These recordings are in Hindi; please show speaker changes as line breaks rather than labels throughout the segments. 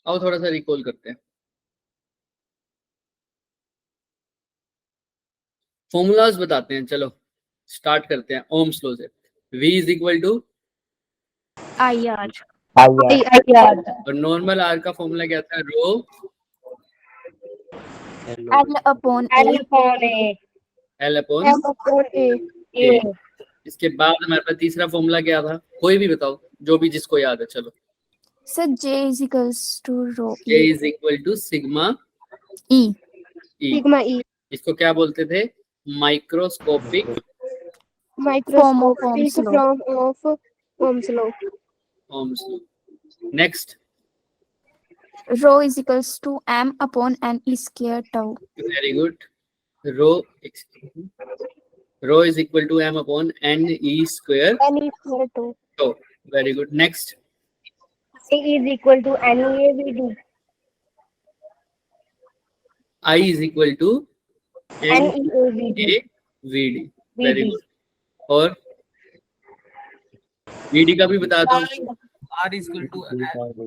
आओ थोड़ा सा रिकॉल करते हैं। फॉर्मूलाज बताते हैं, चलो स्टार्ट करते हैं ओम्स लॉ से। V is equal to
IR
और नॉर्मल R का फॉर्मूला क्या था? Rho
L upon A
L upon A। इसके बाद हमारे पास तीसरा फॉर्मूला क्या था? कोई भी बताओ, जो भी जिसको याद है। चलो,
sir J is equals to rho
J
E
is equal to sigma
E
E। इसको क्या बोलते थे? Microscopic
form of Ohm's law.
Ohm's law.
Ohm's law. Next,
Rho is equals to M upon N E square tau.
Very good. Rho is equal to M upon N E square.
N is equal to
तो very good. Next,
I is equal to NEAVD.
I is equal to
NEAVD.
VD। Very good. और VD का भी बता दो।
R is equal to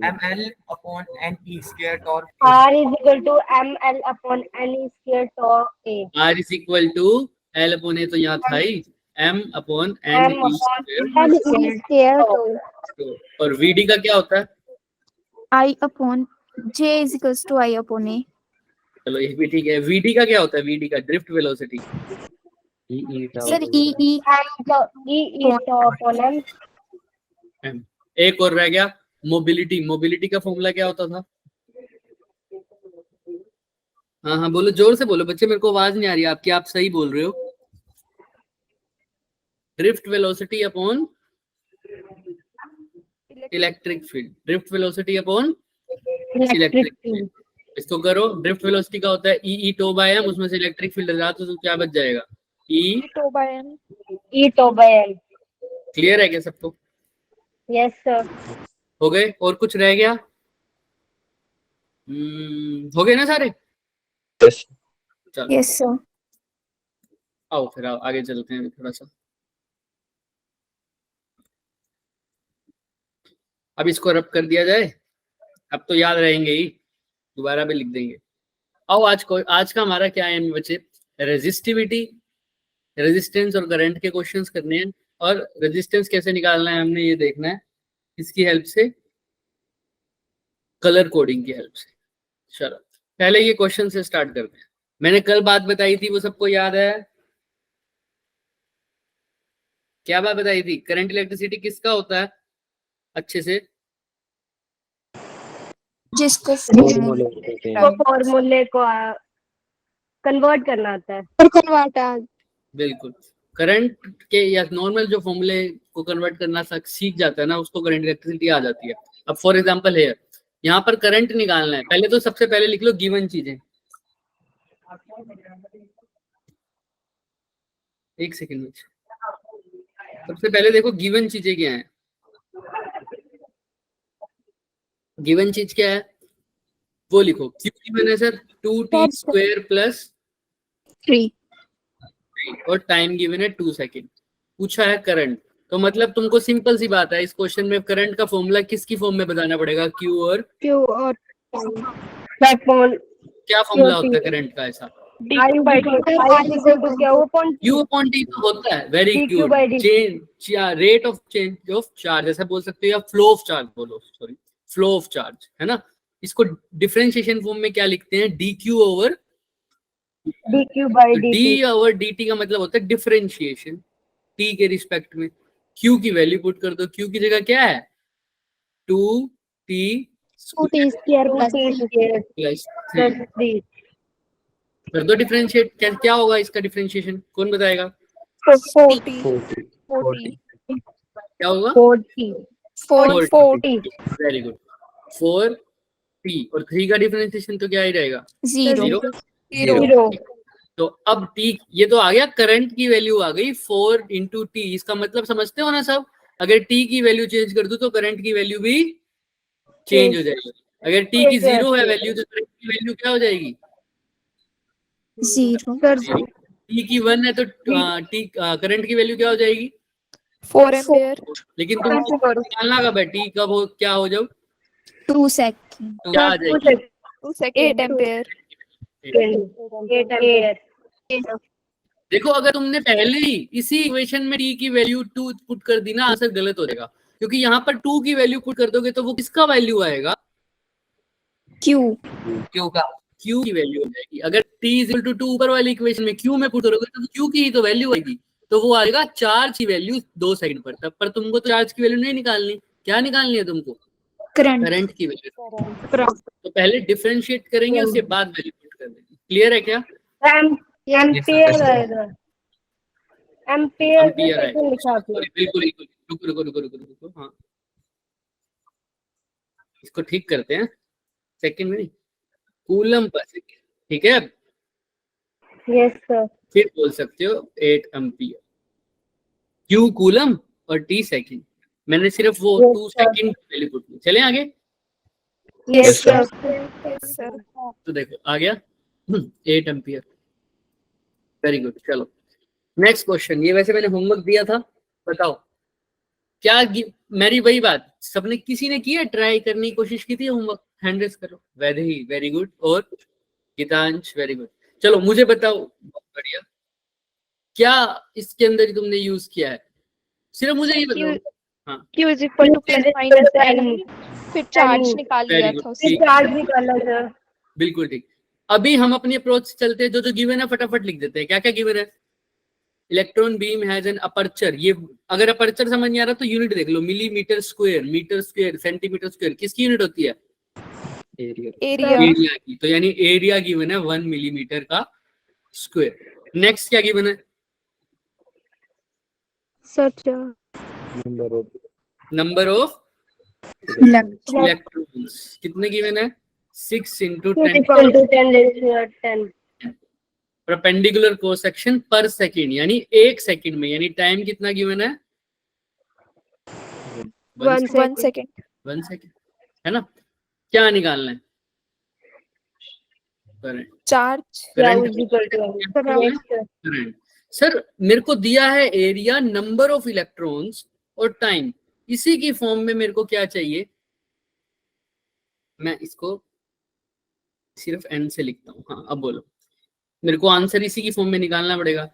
ML upon NE square tau.
R is equal to ML upon NE square tau A.
R is equal to L upon A तो यहाँ था ही, M upon N
M
E
upon N E square tau.
और VD का क्या होता है?
I upon J is equals to I upon A.
चलो ये भी ठीक है। VD का क्या होता है? VD का drift velocity.
Sir E
E tau upon M.
M। एक और रह गया, मोबिलिटी। मोबिलिटी का फॉर्मूला क्या होता था? हाँ हाँ बोलो, जोर से बोलो बच्चे, मेरे को आवाज नहीं आ रही आपकी। आप सही बोल रहे हो। Drift velocity upon electric field. Drift velocity upon electric field. इसको करो, ड्रिफ्ट वेलोसिटी का होता है ई टो बाय एम, उसमें से इलेक्ट्रिक फील्ड हटा तो क्या बच जाएगा? ई
tau by M. E tau by M.
Clear है क्या सबको?
Yes sir.
हो गए? और कुछ रह गया? हो गए ना सारे? चलो
yes sir.
आओ फिर आओ आगे चलते हैं थोड़ा सा। अब इसको रब कर दिया जाए, अब तो याद रहेंगे ही, दोबारा भी लिख देंगे। आओ आज का हमारा क्या है बच्चे? रेजिस्टिविटी, रेजिस्टेंस और करंट के क्वेश्चंस करने हैं। और रेजिस्टेंस कैसे निकालना है हमने ये देखना है, किसकी हेल्प से? कलर कोडिंग की हेल्प से। चलो पहले ये क्वेश्चन से स्टार्ट करते हैं। मैंने कल बात बताई थी, वो सबको याद है? क्या बात बताई थी? करंट इलेक्ट्रिसिटी किसका होता है अच्छे से?
जिसको
फॉर्मूले को कन्वर्ट करना आता है।
बिल्कुल। करंट के या नॉर्मल जो फॉर्मूले को कन्वर्ट करना सीख जाता है ना, उसको करंट इलेक्ट्रिसिटी आ जाती है। अब फॉर एग्जांपल है, यहाँ पर करंट निकालना है। पहले तो सबसे पहले लिख लो गिवन चीजें। एक सेकेंड में, सबसे पहले देखो गिवन चीजें क्या है। गिवन चीज क्या है वो लिखो। क्यू गिवन है सर 2t स्क्वायर प्लस
3
और टाइम गिवन है 2 सेकेंड। पूछा है करंट, तो मतलब तुमको सिंपल सी बात है, इस क्वेश्चन में करंट का फॉर्मूला किसकी फॉर्म में बताना पड़ेगा? क्यू और क्या फॉर्मूला होता है करंट का? ऐसा Q अपॉन T तो होता है। Very good. Change rate of change of charge ऐसा बोल सकते हो, या फ्लो ऑफ चार्ज बोलो, सॉरी फ्लो ऑफ चार्ज है ना। इसको डिफरेंशिएशन फॉर्म में क्या लिखते हैं? dq over D over dt का मतलब होता है डिफरेंशिएशन t के रिस्पेक्ट में। q की वैल्यू पुट कर दो। q की जगह क्या है? 2t
स्क्वायर
प्लस 3 कर दो डिफरेंशिएट। क्या होगा इसका डिफरेंशिएशन? कौन बताएगा?
40
क्या होगा?
40
वेरी गुड। 4t और 3 का डिफरेंशिएशन तो क्या ही रहेगा?
0
तो अब t, ये तो आ गया करंट की वैल्यू आ गई 4 इंटू टी। इसका मतलब समझते हो ना सब? अगर t की वैल्यू चेंज कर दूं तो करंट की वैल्यू भी चेंज हो जाएगी। अगर t की 0 है वैल्यू तो करंट की वैल्यू क्या हो जाएगी?
0
t की 1 है तो t करंट की वैल्यू क्या हो जाएगी?
4 एम्पियर।
लेकिन तुमको निकालना कब है? t कब हो, क्या हो जब
2 second.
क्या आ जाएगी?
2 second. 8 ampere.
8 ampere.
देखो अगर तुमने पहले ही इसी इक्वेशन में t की वैल्यू 2 पुट कर दी ना, आंसर गलत हो जाएगा, क्योंकि यहाँ पर 2 की वैल्यू पुट कर दोगे तो वो किसका वैल्यू आएगा?
Q.
क्यू का।
q की वैल्यू हो जाएगी। अगर t इक्वल टू 2 ऊपर वाली इक्वेशन में q में पुट करोगे तो q की ही तो वैल्यू आएगी, तो वो आएगा चार्ज की वैल्यू 2 सेकंड पर। तब पर तुमको तो चार्ज की वैल्यू नहीं निकालनी, क्या निकालनी है तुमको?
Current.
करंट की वैल्यू। तो पहले डिफरेंशिएट करेंगे, उसके बाद वैल्यू पुट कर देंगे। क्लियर है क्या?
एम्पियर आएगा। एम्पियर
एम्पियर है,
लिखा आपने।
बिल्कुल बिल्कुल। रुको रुको रुको रुको रुको, हाँ इसको ठीक करते हैं, सेकंड में नहीं, कूलम पर सेकंड, ठीक है?
Yes sir.
फिर बोल सकते हो 8 एम्पियर। क्यू कूलम और टी सेकंड। मैंने सिर्फ वो
Yes,
2
sir.
Second value put की। चले आगे।
Yes sir.
Sir.
तो देखो आ गया 8 एम्पियर। Very good. चलो नेक्स्ट क्वेश्चन। ये वैसे मैंने होमवर्क दिया था, बताओ क्या मेरी वही बात, सबने किसी ने किया ट्राई करने की कोशिश की थी होमवर्क? हैंड रेज करो। वैदेही वेरी गुड, और गीतांश वेरी गुड। चलो मुझे बताओ, बहुत बढ़िया, क्या इसके अंदर ही तुमने यूज किया है? सिर्फ मुझे ये बताओ। हाँ
Q is equal to plus minus n. फिर चार्ज निकाल
Very
लिया
good.
था
फिर
उससे.
चार्ज निकाला सर।
बिल्कुल ठीक। अभी हम अपनी अप्रोच से चलते हैं, जो जो गिवन है फटाफट लिख देते हैं। क्या क्या गिवन है? Electron beam has an aperture. ये अगर अपर्चर समझ नहीं आ रहा तो यूनिट देख लो, millimetre square, metre square, centimetre square. किसकी यूनिट होती है?
Area.
एरिया की। तो यानी एरिया गिवन है 1 मिलीमीटर का स्क्वायर। नेक्स्ट क्या गिवन है?
Such a
number of
electron.
Electrons कितने गिवन है? 6 into 10
equal to 10
perpendicular cross section per second, यानी 1 सेकंड में। यानी टाइम कितना गिवन है?
1 second.
1 सेकंड, है ना? क्या निकालना है? करंट।
Charge.
करंट। सर मेरे को दिया है एरिया, नंबर ऑफ इलेक्ट्रॉन्स और टाइम, इसी की फॉर्म में मेरे को क्या चाहिए? मैं इसको सिर्फ एन से लिखता हूँ। हाँ अब बोलो, मेरे को आंसर इसी की फॉर्म में निकालना पड़ेगा।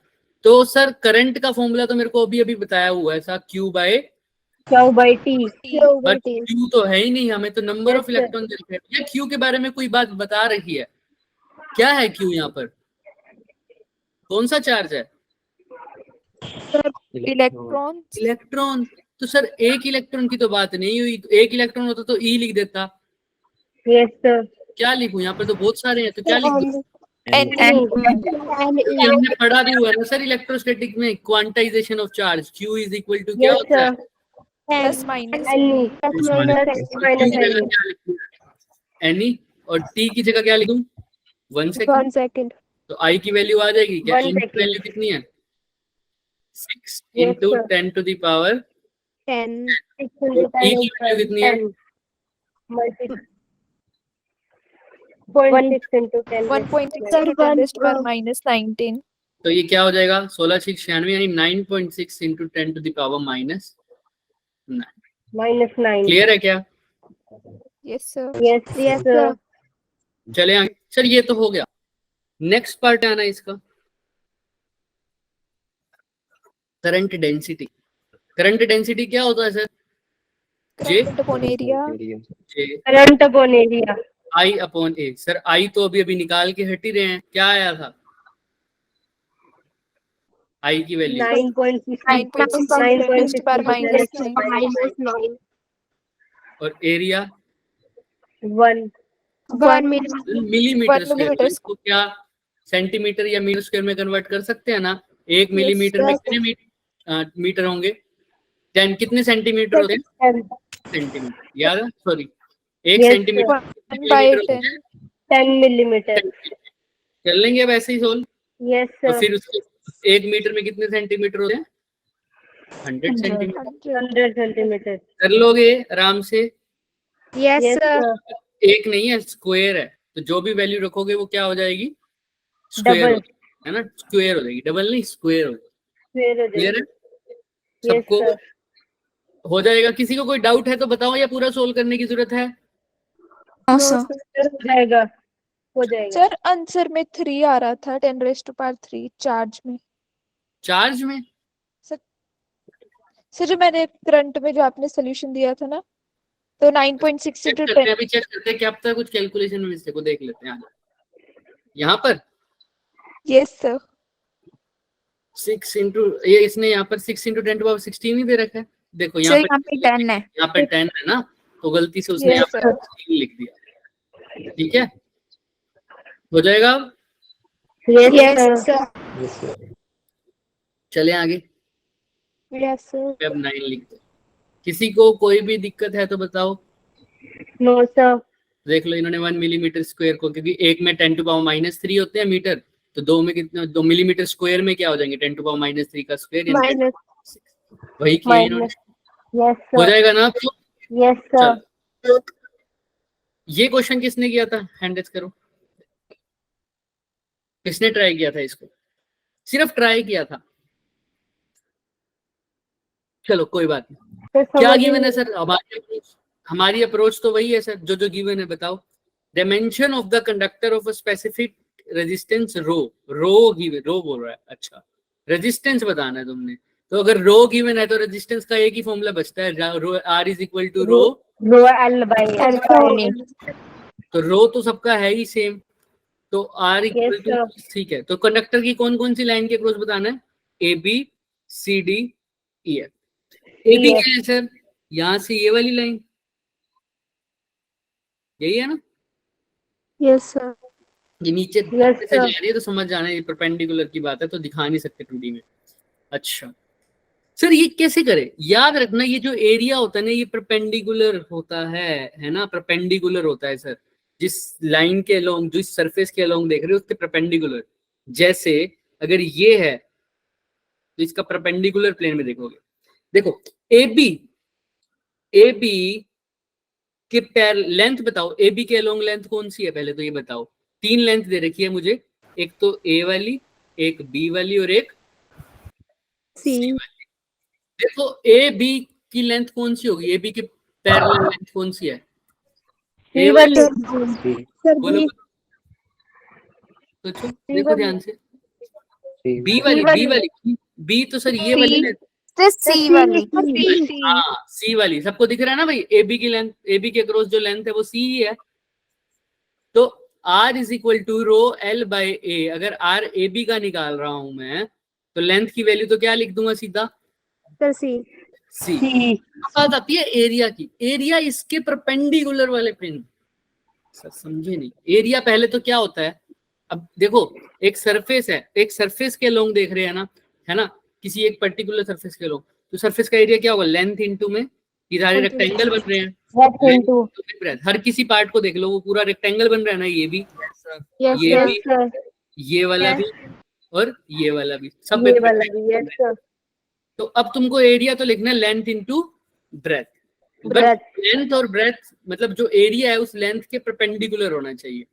तो सर करंट का फॉर्मूला तो मेरे को अभी अभी बताया हुआ है, ऐसा Q by
T.
But Q तो है ही नहीं, हमें तो number of
Yes, sir.
Electron दिख रहे हैं। या Q के बारे में कोई बात बता रही है? क्या है Q यहाँ पर? कौन सा चार्ज है?
Electron.
इलेक्ट्रॉन। तो सर एक इलेक्ट्रॉन की तो बात नहीं हुई, तो एक इलेक्ट्रॉन होता तो E लिख देता।
Yes sir.
क्या लिखूं? यहाँ पर तो बहुत सारे हैं, तो क्या लिख दूं?
N.
ये हमने पढ़ा भी हुआ है ना सर इलेक्ट्रोस्टैटिक में, quantisation of charge. Q is equal to क्या होता है?
Plus minus.
Ni और T की जगह क्या लिखूं? 1 सेकंड।
second.
तो I की वैल्यू आ जाएगी क्या?
1
E की
second.
वैल्यू कितनी है? 6
Yes,
into
sir.
10 to the power।
10.
E की वैल्यू कितनी है?
1.6 into 10
1.6 into 10 raised to power minus 19.
तो ये क्या हो जाएगा? 16×6 = यानी 9.6 into 10 to the power minus 9।
-9।
Clear है क्या?
Yes, sir.
Yes sir.
चले आगे। सर ये तो हो गया, नेक्स्ट पार्ट आना इसका, करंट डेंसिटी। करंट डेंसिटी क्या होता है sir?
Current upon area.
J
current upon area.
I upon A। Sir I तो अभी अभी निकाल के हट ही रहे हैं, क्या आया था I की value?
9.6
raised to power minus 9.
और एरिया
1
मिलीमीटर
1
स्क्वायर।
millimeter
इसको क्या सेंटीमीटर या मीटर स्क्वायर में कन्वर्ट कर सकते हैं ना? 1 मिलीमीटर में कितने मीटर होंगे? 10 कितने सेंटीमीटर होते हैं? सेंटीमीटर याद है? Sorry 1
Yes,
centimetre
1 by 10.
10 millimetre.
कर लेंगे वैसे ही सोल्व।
यस
और
सर।
फिर उसके 1 मीटर में कितने सेंटीमीटर होते हैं? 100 सेंटीमीटर।
100 सेंटीमीटर।
कर लोगे आराम से।
Yes sir.
एक नहीं है, स्क्वायर है, तो जो भी वैल्यू रखोगे वो क्या हो जाएगी? Square
Double.
है ना? स्क्वायर हो जाएगी, डबल नहीं स्क्वायर हो जाएगी। क्लियर है
यस
सबको?
सर।
हो जाएगा। किसी को कोई डाउट है तो बताओ, या पूरा सोल्व करने की जरूरत है?
No,
No,
sir.
sir, हो जाएगा, हो जाएगा।
सर आंसर में 3 आ रहा था 10⁻³ चार्ज में।
चार्ज में
सर जो मैंने करंट में जो आपने सोल्यूशन दिया था ना, तो 9.6
चेक
into
करते
10।
हैं, अभी चेक करते हैं क्या पता कुछ कैलकुलेशन में मिस्टेक हो, देख लेते हैं। यहाँ पर
यस सर।
6 इंटू ये इसने यहाँ पर 6 इंटू 10⁻16 ही दे रखा है। देखो
सर
यहाँ
यहाँ पे 10 है।
यहाँ पे 10 है ना, तो गलती से उसने
Yes,
यहाँ पर 16 लिख दिया। ठीक है, हो जाएगा।
Yes,
Yes,
sir.
sir.
चले आगे,
यस सर।
अब 9 लिख दो। किसी को कोई भी दिक्कत है तो बताओ।
No, sir.
देख लो, इन्होंने 1 मिलीमीटर स्क्वायर को, क्योंकि एक में 10⁻³ होते हैं मीटर, तो 2 में कितना, 2 मिलीमीटर स्क्वायर में क्या हो जाएंगे 10⁻³ का स्क्वायर,
Minus.
वही किया इन्होंने।
Yes,
हो
sir.
जाएगा ना आपको।
Yes, sir.
चल, ये क्वेश्चन किसने किया था, हैंड रेज करो। किसने ट्राई किया था इसको, सिर्फ ट्राई किया था। चलो कोई बात नहीं।
Sir,
क्या
समझ
गिवन है
नहीं-
सर, हमारी अप्रोच तो वही है सर, जो गिवन है बताओ। Dimension of the conductor of a specific resistance rho, rho बोल रहा है, अच्छा रेजिस्टेंस बताना है तुमने। तो अगर रो गिवन है तो रेजिस्टेंस का एक ही फॉर्मूला बचता है, R is equal to rho.
Rho L by L.
तो रो तो सबका है ही सेम, तो R equal
Yes,
to,
sir.
ठीक है। तो कंडक्टर की कौन कौन सी लाइन के क्रॉस बताना है, A B C D E F. A B क्या है सर, यहाँ से ये वाली लाइन, यही है ना,
यस सर।
ये नीचे
Yes,
से जा
sir.
रही है तो समझ जाना है, ये परपेंडिकुलर की बात है तो दिखा नहीं सकते 2D में। अच्छा सर ये कैसे करें, याद रखना ये जो एरिया होता है ना ये परपेंडिकुलर होता है ना, परपेंडिकुलर होता है सर, जिस लाइन के अलोंग, जिस सरफेस के अलोंग देख रहे हो उसके परपेंडिकुलर। जैसे अगर ये है तो इसका परपेंडिकुलर प्लेन में देखोगे, देखो ए बी के पैर लेंथ बताओ, ए बी के अलोंग लेंथ कौन सी है पहले तो ये बताओ। 3 लेंथ दे रखी है मुझे, एक तो ए वाली, एक बी वाली और एक सी वाली। देखो ए बी की लेंथ कौन सी होगी, ए बी के पैरेलल लेंथ कौन सी है, ए वाली, बोलो सोचो, देखो ध्यान से, बी वाली, बी तो सर ये वाली लेंथ,
सी वाली।
हाँ सी वाली, सबको दिख रहा है ना भाई, ए बी की लेंथ, ए बी के क्रॉस जो लेंथ है वो सी ही है। तो R is equal to rho L by A, अगर R ए बी का निकाल रहा हूं मैं तो लेंथ की वैल्यू तो क्या लिख दूंगा सीधा, सी। बात आती है एरिया की, एरिया इसके परपेंडिकुलर वाले प्लेन, सर समझे नहीं। एरिया पहले तो क्या होता है, अब देखो एक सरफेस है, एक सरफेस के अलोंग देख रहे हैं ना, है ना, किसी एक पर्टिकुलर सरफेस के अलोंग, तो सरफेस का एरिया क्या होगा, लेंथ इनटू में, ये सारे रेक्टेंगल बन रहे हैं, length into breadth, हर किसी पार्ट को देख लो वो पूरा रेक्टेंगल बन रहा है ना, ये भी, ये भी, ये वाला भी और ये वाला भी, सब एक rectangle बन रहे हैं। तो अब तुमको एरिया तो लिखना है length into breadth, but length और ब्रेथ मतलब जो एरिया है उस लेंथ के परपेंडिकुलर होना चाहिए।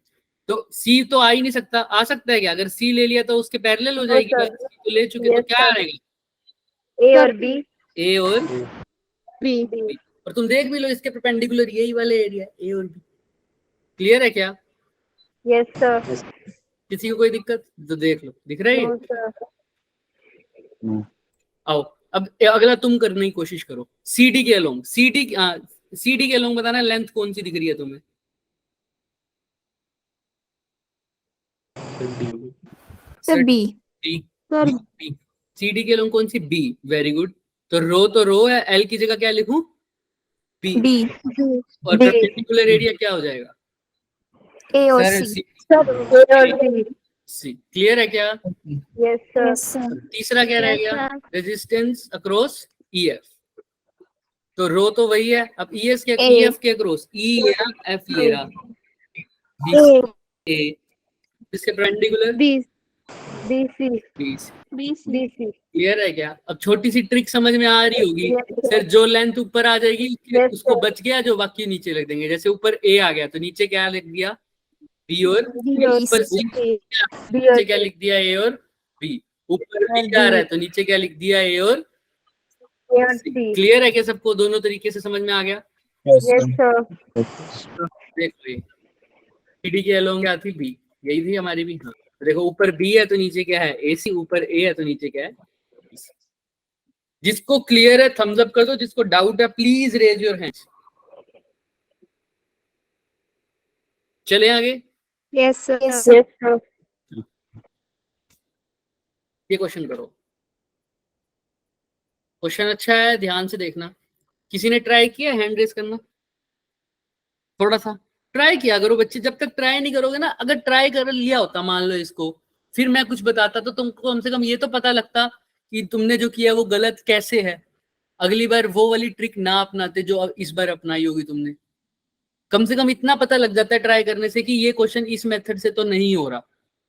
तो सी तो आ ही नहीं सकता, आ सकता है क्या, अगर सी ले लिया तो उसके पैरेलल हो जाएगी बात, तो ले चुके तो क्या आएगा,
A और B.
ए और
बी।
और तुम देख भी लो इसके परपेंडिकुलर यही वाले एरिया ए और बी। क्लियर है क्या,
Yes, sir.
किसी को कोई दिक्कत तो देख लो, दिख रहा है ये?
No, sir.
आओ अब अगला तुम करने की कोशिश करो, सीडी के अलोंग, सीडी के अलोंग बताना लेंथ कौन सी दिख रही है तुम्हें,
सर बी।
सीडी के अलोंग कौन सी, बी, वेरी गुड। तो रो है, एल की जगह क्या लिखूं, बी,
बी।
और परपेंडिकुलर एरिया क्या हो जाएगा,
ए और
सर
सी।
A और B.
सी। क्लियर है क्या,
Yes, sir.
Yes sir.
तीसरा क्या रह गया, रेजिस्टेंस अक्रॉस ईएफ। तो रो तो वही है, अब ईएफ के
A.
ईएफ के अक्रॉस ई या एफ ये रहा, बी ए, इसके perpendicular
B. B, C.
B.
B, C.
Clear है क्या, अब छोटी सी ट्रिक समझ में आ रही होगी,
Yes, sir.
सर जो लेंथ ऊपर आ जाएगी
Yes,
उसको
sir.
बच गया जो बाकी नीचे लिख देंगे, जैसे ऊपर ए आ गया तो नीचे क्या लिख दिया, बी और
B और
ऊपर
C. B और
नीचे क्या लिख दिया, ए और बी, ऊपर बी आ रहा है तो नीचे क्या लिख दिया, ए और
A और C.
क्लियर है क्या सबको, दोनों तरीके से समझ में आ गया।
Yes, sir.
देखो ये CD के अलोंग क्या थी, B, यही थी हमारी भी। हाँ तो देखो ऊपर B है तो नीचे क्या है, AC, ऊपर A है तो नीचे क्या है। जिसको क्लियर है थम्स अप कर दो, जिसको डाउट है प्लीज रेज योर हैंड। चले आगे।
Yes, sir.
Yes, sir.
ये क्वेश्चन करो। क्वेश्चन अच्छा है, ध्यान से देखना। किसी ने ट्राई किया हैंड रेज करना? थोड़ा सा ट्राई किया करो बच्चे। जब तक ट्राई नहीं करोगे ना, अगर ट्राई कर लिया होता मान लो इसको, फिर मैं कुछ बताता तो तुमको कम से कम ये तो पता लगता कि तुमने जो किया वो गलत कैसे है। अगली बार वो वाली ट्रिक ना अपनाते जो अब इस बार अपनाई होगी तुमने। कम से कम इतना पता लग जाता है ट्राई करने से कि ये क्वेश्चन इस मेथड से तो नहीं हो रहा।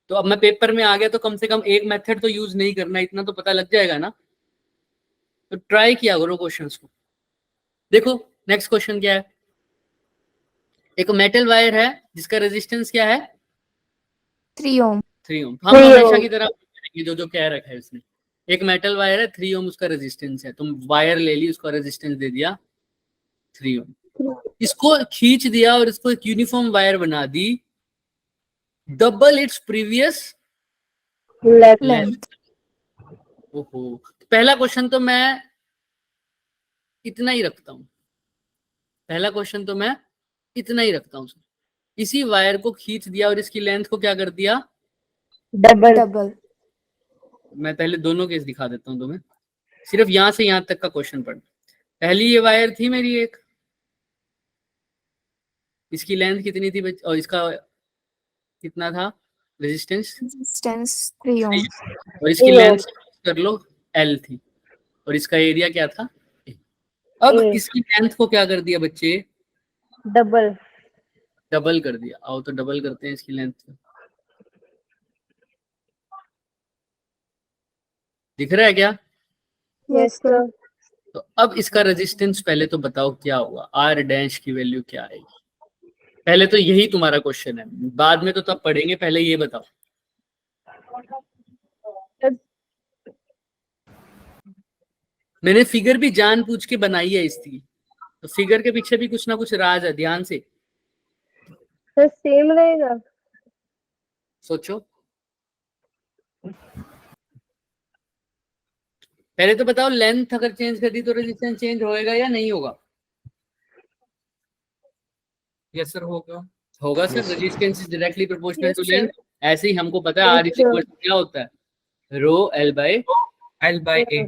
तो अब मैं पेपर में आ गया तो कम से कम एक मेथड तो यूज नहीं करना, इतना तो पता लग जाएगा ना। तो ट्राई किया करो क्वेश्चंस को। देखो नेक्स्ट क्वेश्चन क्या है। एक मेटल वायर है जिसका रेजिस्टेंस क्या है,
3 ohm.
3 ओम। हम हमेशा की तरह जो जो कह रखा है उसने, एक मेटल वायर है 3 ओम उसका रेजिस्टेंस है। तुम वायर ले ली, उसका रेजिस्टेंस दे दिया 3 ओम। इसको खींच दिया और इसको एक यूनिफॉर्म वायर बना दी, double its previous
Left.
Length.
ओहो, पहला क्वेश्चन तो मैं इतना ही रखता हूं। पहला क्वेश्चन तो मैं इतना ही रखता हूं। इसी वायर को खींच दिया और इसकी लेंथ को क्या कर दिया,
Double.
Double.
मैं पहले दोनों केस दिखा देता हूँ तुम्हें, सिर्फ यहां से यहां तक का क्वेश्चन पढ़। पहली ये वायर थी मेरी एक, इसकी लेंथ कितनी थी और इसका कितना था रेजिस्टेंस,
Resistance 3 ohm.
और इसकी
3
लेंथ
ohm.
कर लो L थी, और इसका एरिया क्या था A। अब
A.
इसकी लेंथ को क्या कर दिया बच्चे,
Double.
डबल कर दिया। आओ तो डबल करते हैं इसकी लेंथ को। दिख रहा है क्या?
Yes, sir.
तो अब इसका रेजिस्टेंस पहले तो बताओ क्या होगा, R डैश की वैल्यू क्या आएगी। पहले तो यही तुम्हारा क्वेश्चन है, बाद में तो तब पढ़ेंगे, पहले ये बताओ। मैंने फिगर भी जान पूछ के बनाई है इसकी, तो फिगर के पीछे भी कुछ ना कुछ राज है, ध्यान से
Sir, same रहेगा.
सोचो। पहले तो बताओ लेंथ अगर चेंज कर दी तो रेजिस्टेंस चेंज होएगा या नहीं होगा?
यस सर होगा।
होगा sir, resistance is directly proportional
Yes,
to
sir.
Length. ऐसे ही हमको पता है R
Yes, sir.
क्या होता है, रो L बाय।
L/A।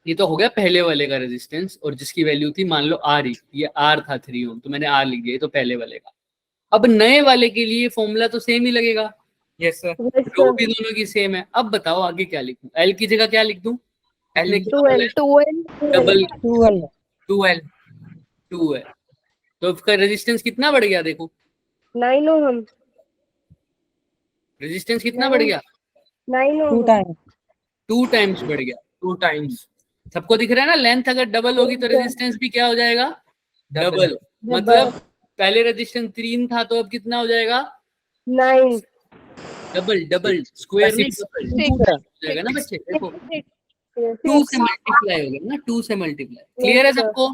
ये तो हो गया पहले वाले का रेजिस्टेंस, और जिसकी वैल्यू थी मान लो R ही, ये R था 3 ओम, तो मैंने R लिख दिया, ये तो पहले वाले का। अब नए वाले के लिए फॉर्मूला तो सेम ही लगेगा,
यस सर।
Yes,
रो
sir.
भी दोनों की सेम है। अब बताओ आगे क्या लिखूं, L की जगह क्या लिख दूं?
L
L
2L.
2L.
Double
2L.
2L।
2 है, तो उसका रेजिस्टेंस कितना बढ़ गया देखो,
9 ohm.
रेजिस्टेंस कितना बढ़ गया,
9 ohm.
2 टाइम्स बढ़ गया।
2 टाइम्स
सबको दिख रहा है ना, लेंथ अगर डबल होगी तो रेजिस्टेंस भी क्या हो जाएगा, डबल। मतलब पहले रेजिस्टेंस 3 था तो अब कितना हो जाएगा,
9.
डबल। डबल स्क्वायर नहीं,
Six.
डबल हो जाएगा ना बच्चे। देखो 2 से मल्टीप्लाई हो गया ना, 2 से मल्टीप्लाई। क्लियर है सबको?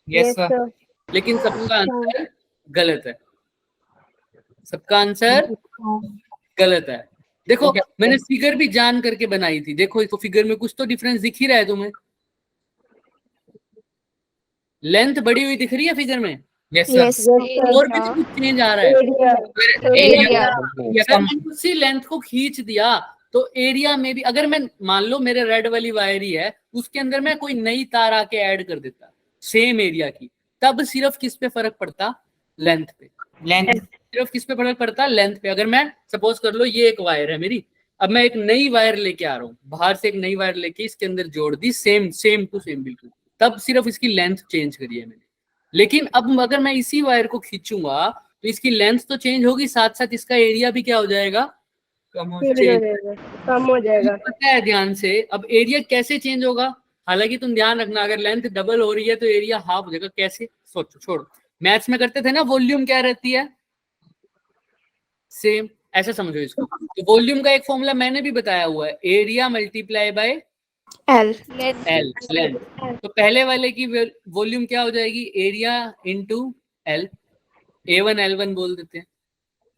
Yes sir.
लेकिन सबका आंसर गलत है, सबका आंसर गलत है। देखो मैंने फिगर भी जान करके बनाई थी, देखो इसको फिगर में कुछ तो डिफरेंस दिख ही रहा है तुम्हें, लेंथ बढ़ी हुई दिख रही है फिगर में,
यस
Yes.
सर।
और भी तो कुछ चेंज आ रहा है।
Area.
अगर मैंने उसी लेंथ को खींच दिया तो एरिया में भी, अगर मैं मान लो मेरे रेड वाली वायर ही है, उसके अंदर मैं कोई नई तार आके ऐड कर देता सेम एरिया की, तब सिर्फ किस पे फर्क पड़ता, लेंथ पे।
लेंथ
सिर्फ किस पे फर्क पड़ता, लेंथ पे। अगर मैं सपोज कर लो ये एक वायर है मेरी, अब मैं एक नई वायर लेके आ रहा हूँ, बाहर से एक नई वायर लेके इसके अंदर जोड़ दी, सेम सेम टू सेम बिल्कुल, तब सिर्फ इसकी लेंथ चेंज करी है मैंने। लेकिन अब अगर मैं इसी वायर को खींचूंगा तो इसकी लेंथ तो चेंज होगी, साथ साथ इसका एरिया भी क्या हो जाएगा,
कम हो
कम हो जाएगा.
पता है ध्यान से। अब एरिया कैसे चेंज होगा, हालांकि तुम ध्यान रखना अगर लेंथ डबल हो रही है तो एरिया हाफ हो जाएगा। कैसे, सोचो, छोड़ो, मैथ्स में करते थे ना, वॉल्यूम क्या रहती है, सेम, ऐसे समझो इसको। तो वॉल्यूम का एक फॉर्मूला मैंने भी बताया हुआ है, area multiply by
L.
L length. तो पहले वाले की वॉल्यूम क्या हो जाएगी, area into L, A1 L1 बोल देते हैं।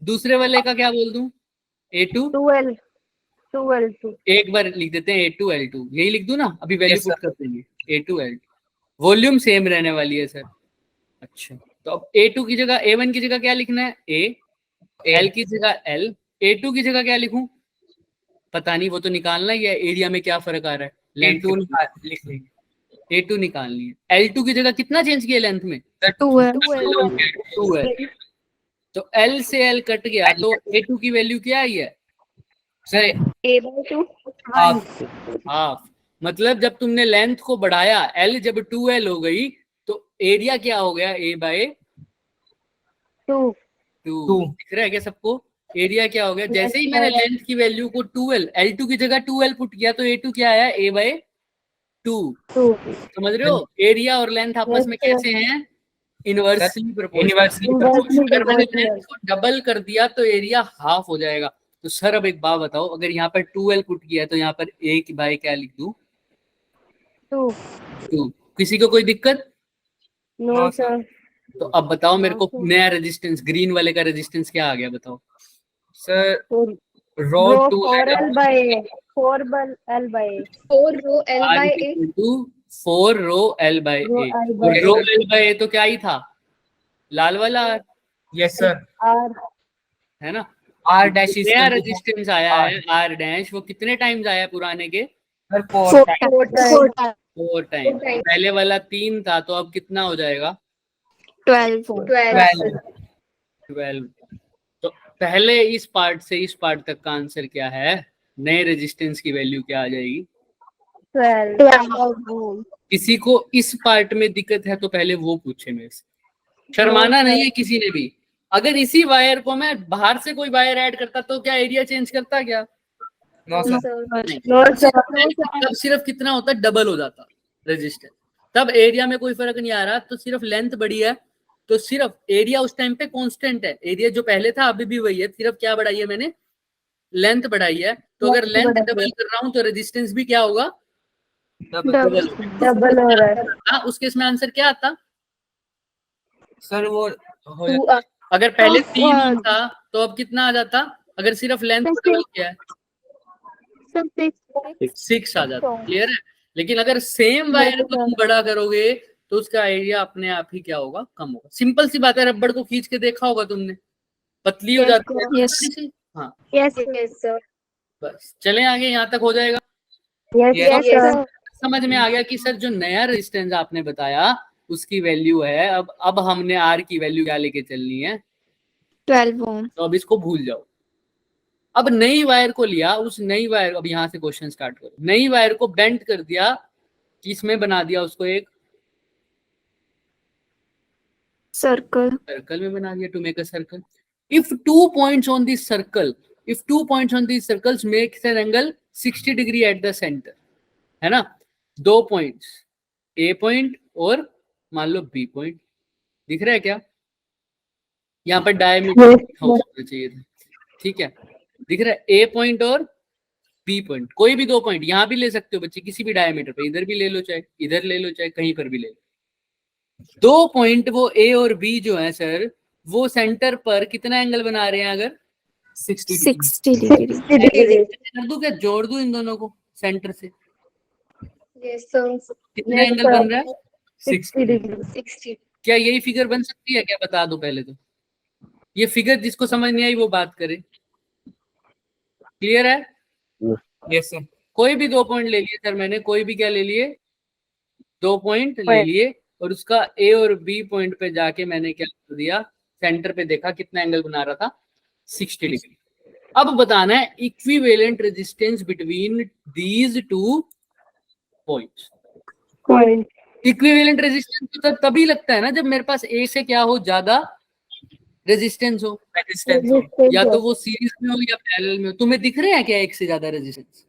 दूसरे वाले का क्या बोल दूं, A2,
2L2
एक बार लिख देते हैं A2 L2, यही लिख दूं ना, अभी वैल्यू
Yes, sir.
पुट कर देंगे A2 L2, वॉल्यूम सेम रहने वाली है सर। अच्छा, तो अब A2 की जगह A1 की जगह क्या लिखना है, A, L की जगह L, A2 की जगह क्या लिखूं, पता नहीं, वो तो निकालना ही है एरिया में क्या फर्क आ रहा है, लेंथ
A2 लिख लेंगे
A2 निकालनी है। L2 की जगह कितना चेंज किया लेंथ में,
2L.
2L। तो L से L कट गया, तो A2 की वैल्यू क्या आई है,
सर
A/2
हाफ
हाफ। मतलब जब तुमने लेंथ को बढ़ाया, L जब 2L हो गई, तो एरिया क्या हो गया, A/2।
2
दिख रहा है क्या सबको, एरिया क्या हो गया, जैसे ही मैंने लेंथ की वैल्यू को 2L, L2 की जगह 2L पुट किया, तो A2 क्या आया, A/2।
2
समझ रहे हो, एरिया और लेंथ आपस में कैसे हैं, इनवर्सली प्रोपोर्शनल।
इनवर्सली
अगर मैंने लेंथ को डबल कर दिया तो एरिया हाफ हो जाएगा। तो सर अब एक बात बताओ, अगर यहाँ पर 2L पुट किया तो यहाँ पर A की बाय क्या लिख दूं, 2। किसी को कोई दिक्कत,
नो सर
तो अब बताओ मेरे को नया रेजिस्टेंस, ग्रीन वाले का रेजिस्टेंस क्या आ गया बताओ,
sir rho
rho
2
4L/A 4L/A
4 rho L
R
by A.
Equal to 4 rho L by
rho
A।
L/A
और रो L बाय A तो क्या ही था, लाल वाला R,
यस सर
R
है ना।
R डैश इज
नया रेजिस्टेंस आया है R डैश, वो कितने टाइम्स आया पुराने के,
सर
4
4
times.
4 टाइम। पहले वाला 3 था, तो अब कितना हो जाएगा,
12.
12.
12। तो पहले इस पार्ट से इस पार्ट तक का आंसर क्या है, नए रेजिस्टेंस की वैल्यू क्या आ जाएगी।
12
किसी को इस पार्ट में दिक्कत है तो पहले वो पूछे मेरे से, शर्माना नहीं है किसी ने भी। अगर इसी वायर को मैं बाहर से कोई वायर ऐड करता तो क्या एरिया चेंज करता क्या,
नो सर
नहीं।
नो सर
तब सिर्फ कितना होता, डबल हो जाता रेजिस्टेंस, तब एरिया में कोई फर्क नहीं आ रहा। तो सिर्फ लेंथ बढ़ी है, तो सिर्फ एरिया उस टाइम पे कांस्टेंट है, एरिया जो पहले था अभी भी वही है, सिर्फ क्या बढ़ाई है मैंने, लेंथ बढ़ाई है। तो अगर लेंथ डबल कर रहा हूं तो रेजिस्टेंस भी क्या होगा,
डबल
डबल हो रहा है
हाँ, उसके इसमें आंसर क्या आता,
सर वो हो
2
जाता
अगर पहले 3 ओम था तो अब कितना आ जाता, अगर सिर्फ लेंथ को डबल किया है 6 आ जाता। क्लियर है। लेकिन अगर सेम वायर को तुम बड़ा करोगे तो उसका एरिया अपने आप ही क्या होगा, कम होगा। सिंपल सी बात है, रबड़ को खींच के देखा होगा तुमने, पतली हो
Yes,
जाती है
yes.
थोड़ी सी। हाँ
यस
Yes sir.
बस, चले आगे, यहाँ तक हो जाएगा।
यस सर
समझ में आ गया कि सर जो नया रेजिस्टेंस आपने बताया उसकी वैल्यू है, अब हमने आर की वैल्यू क्या लेके चलनी है,
12 ohm.
तो अब इसको भूल जाओ। अब नई वायर को लिया, उस नई वायर, अब यहाँ से क्वेश्चन स्टार्ट करो, नई वायर को बेंड कर दिया, किसमें बना दिया उसको, एक
Circle.
सर्कल में बना दिया, to make a circle. If 2 points on this circle, if 2 points on these circles makes an angle 60 degree at the center, है ना, 2 पॉइंट्स, ए पॉइंट और मान लो बी पॉइंट, दिख रहा है क्या, यहाँ पर डायमीटर होना चाहिए था, ठीक है, दिख रहा है, ए पॉइंट और बी पॉइंट, कोई भी 2 पॉइंट यहाँ भी ले सकते हो बच्चे, किसी भी डायमीटर पे, इधर भी ले लो चाहे इधर ले लो चाहे कहीं पर भी ले लो। 2 पॉइंट वो ए और बी जो है सर, वो सेंटर पर कितना एंगल बना रहे हैं, अगर
60 degree.
कर दूं क्या, जोड़ दूं इन दोनों को सेंटर से,
Yes sir.
कितना एंगल बन रहा है,
60 डिग्री
60.
क्या यही फिगर बन सकती है क्या, बता दो पहले तो, ये फिगर जिसको समझ नहीं आई वो बात करे। क्लियर है,
यस सर
कोई भी 2 पॉइंट ले लिए सर मैंने, कोई भी क्या ले लिए, 2 पॉइंट ले लिए, और उसका ए और बी पॉइंट पे जाके मैंने क्या कर दिया, सेंटर पे देखा कितना एंगल बना रहा था, 60 डिग्री। अब बताना है equivalent resistance between these 2 points.
Point
equivalent resistance तो तभी लगता है ना जब मेरे पास ए से क्या हो, ज्यादा रेजिस्टेंस हो,
रेजिस्टेंस
या तो वो सीरीज में हो या पैरेलल में हो। तुम्हें दिख रहे हैं क्या एक से ज्यादा रेजिस्टेंस,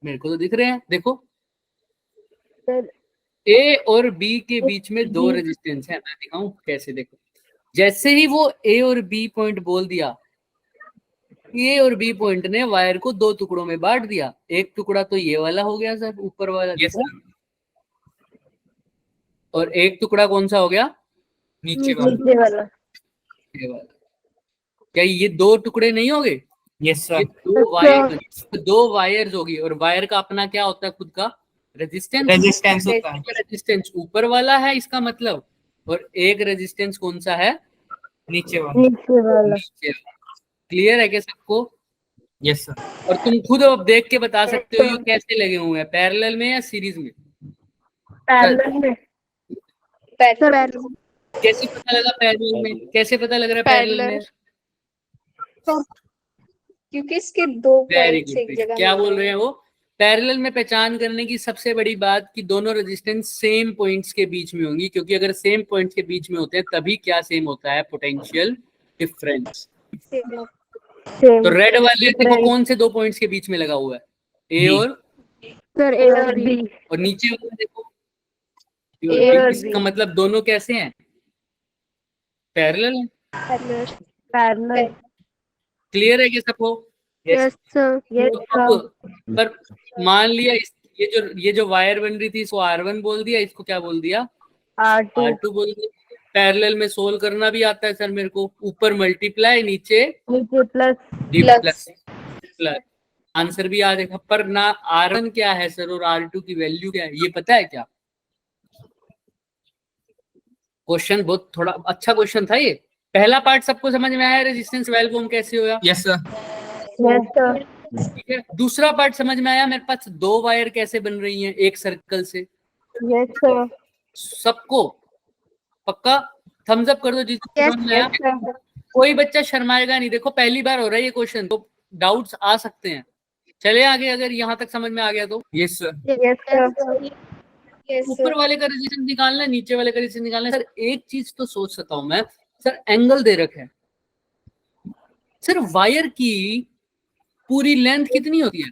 मेरे को तो दिख रहे हैं, देखो
सर
ए और बी के बीच में 2 रेजिस्टेंस है, मैं दिखाऊं कैसे, देखो जैसे ही वो ए और बी पॉइंट बोल दिया, ए और बी पॉइंट ने वायर को दो टुकड़ों में बांट दिया। एक टुकड़ा तो ये वाला हो गया सर, ऊपर वाला
Yes,
दिखा,
sir.
और एक टुकड़ा कौन सा हो गया,
नीचे वाला।
नीचे वाला।
ये वाला। क्या ये दो टुकड़े नहीं हो गए?
Yes,
ये
sir.
दो वायर्स होगी, और वायर का अपना क्या होता है खुद का, रेजिस्टेंस।
रेजिस्टेंस होता है
रेजिस्टेंस ऊपर वाला है इसका मतलब, और एक रेजिस्टेंस कौन सा है,
नीचे वाला।
नीचे वाला।
क्लियर है क्या सबको?
Yes sir.
और तुम खुद अब देख के बता सकते हो ये कैसे लगे हुए हैं, पैरेलल में या सीरीज में?
पैरेलल में।
पैरेलल
कैसे पता लगा पैरेलल में, कैसे पता लग रहा है पैरेलल में?
क्योंकि इसके दो
वेरी
पॉइंट्स एक
गुड।
जगह
क्या
मिल
बोल रहे हैं वो? पैरेलल में पहचान करने की सबसे बड़ी बात कि दोनों रेजिस्टेंस सेम पॉइंट्स के बीच में होंगी, क्योंकि अगर सेम पॉइंट्स के बीच में होते हैं तभी क्या सेम होता है, पोटेंशियल डिफरेंस। तो रेड वाले देखो कौन से दो पॉइंट्स के बीच में लगा हुआ है, ए
B.
और
सर ए और बी।
और नीचे वाला देखो
A और
इसका
B।
मतलब दोनों कैसे हैं, पैरेलल है।
पैरेलल।
क्लियर है कि सबको?
Yes sir. Yes sir.
पर मान लिया ये जो वायर बन रही थी इसको R1 बोल दिया, इसको क्या बोल दिया,
R2।
R2 बोल दिया। पैरेलल में सोल्व करना भी आता है सर मेरे को, ऊपर मल्टीप्लाई नीचे
प्लस।
प्लस प्लस, आंसर भी आ जाएगा। पर ना R1 क्या है सर और R2 की वैल्यू क्या है ये पता है क्या? क्वेश्चन बहुत थोड़ा अच्छा क्वेश्चन था ये। पहला पार्ट सबको समझ में आया, रेजिस्टेंस 12 ओम कैसे हुआ?
Yes sir.
Yes sir.
ठीक है। दूसरा पार्ट समझ में आया मेरे पास, दो वायर कैसे बन रही हैं एक सर्कल से?
Yes sir.
सबको पक्का थम्स अप कर दो जिसको समझ में आया। कोई बच्चा शर्माएगा नहीं, देखो पहली बार हो रहा है ये क्वेश्चन, तो डाउट्स आ सकते हैं। चले आगे, अगर यहाँ तक समझ में आ गया तो।
Yes sir.
Yes sir.
ऊपर वाले का रेजिस्टेंस निकालना है, नीचे वाले का रेजिस्टेंस निकालना है। सर एक चीज तो सोच सकता हूं मैं, सर एंगल दे रखे है, सर वायर की पूरी लेंथ कितनी होती है?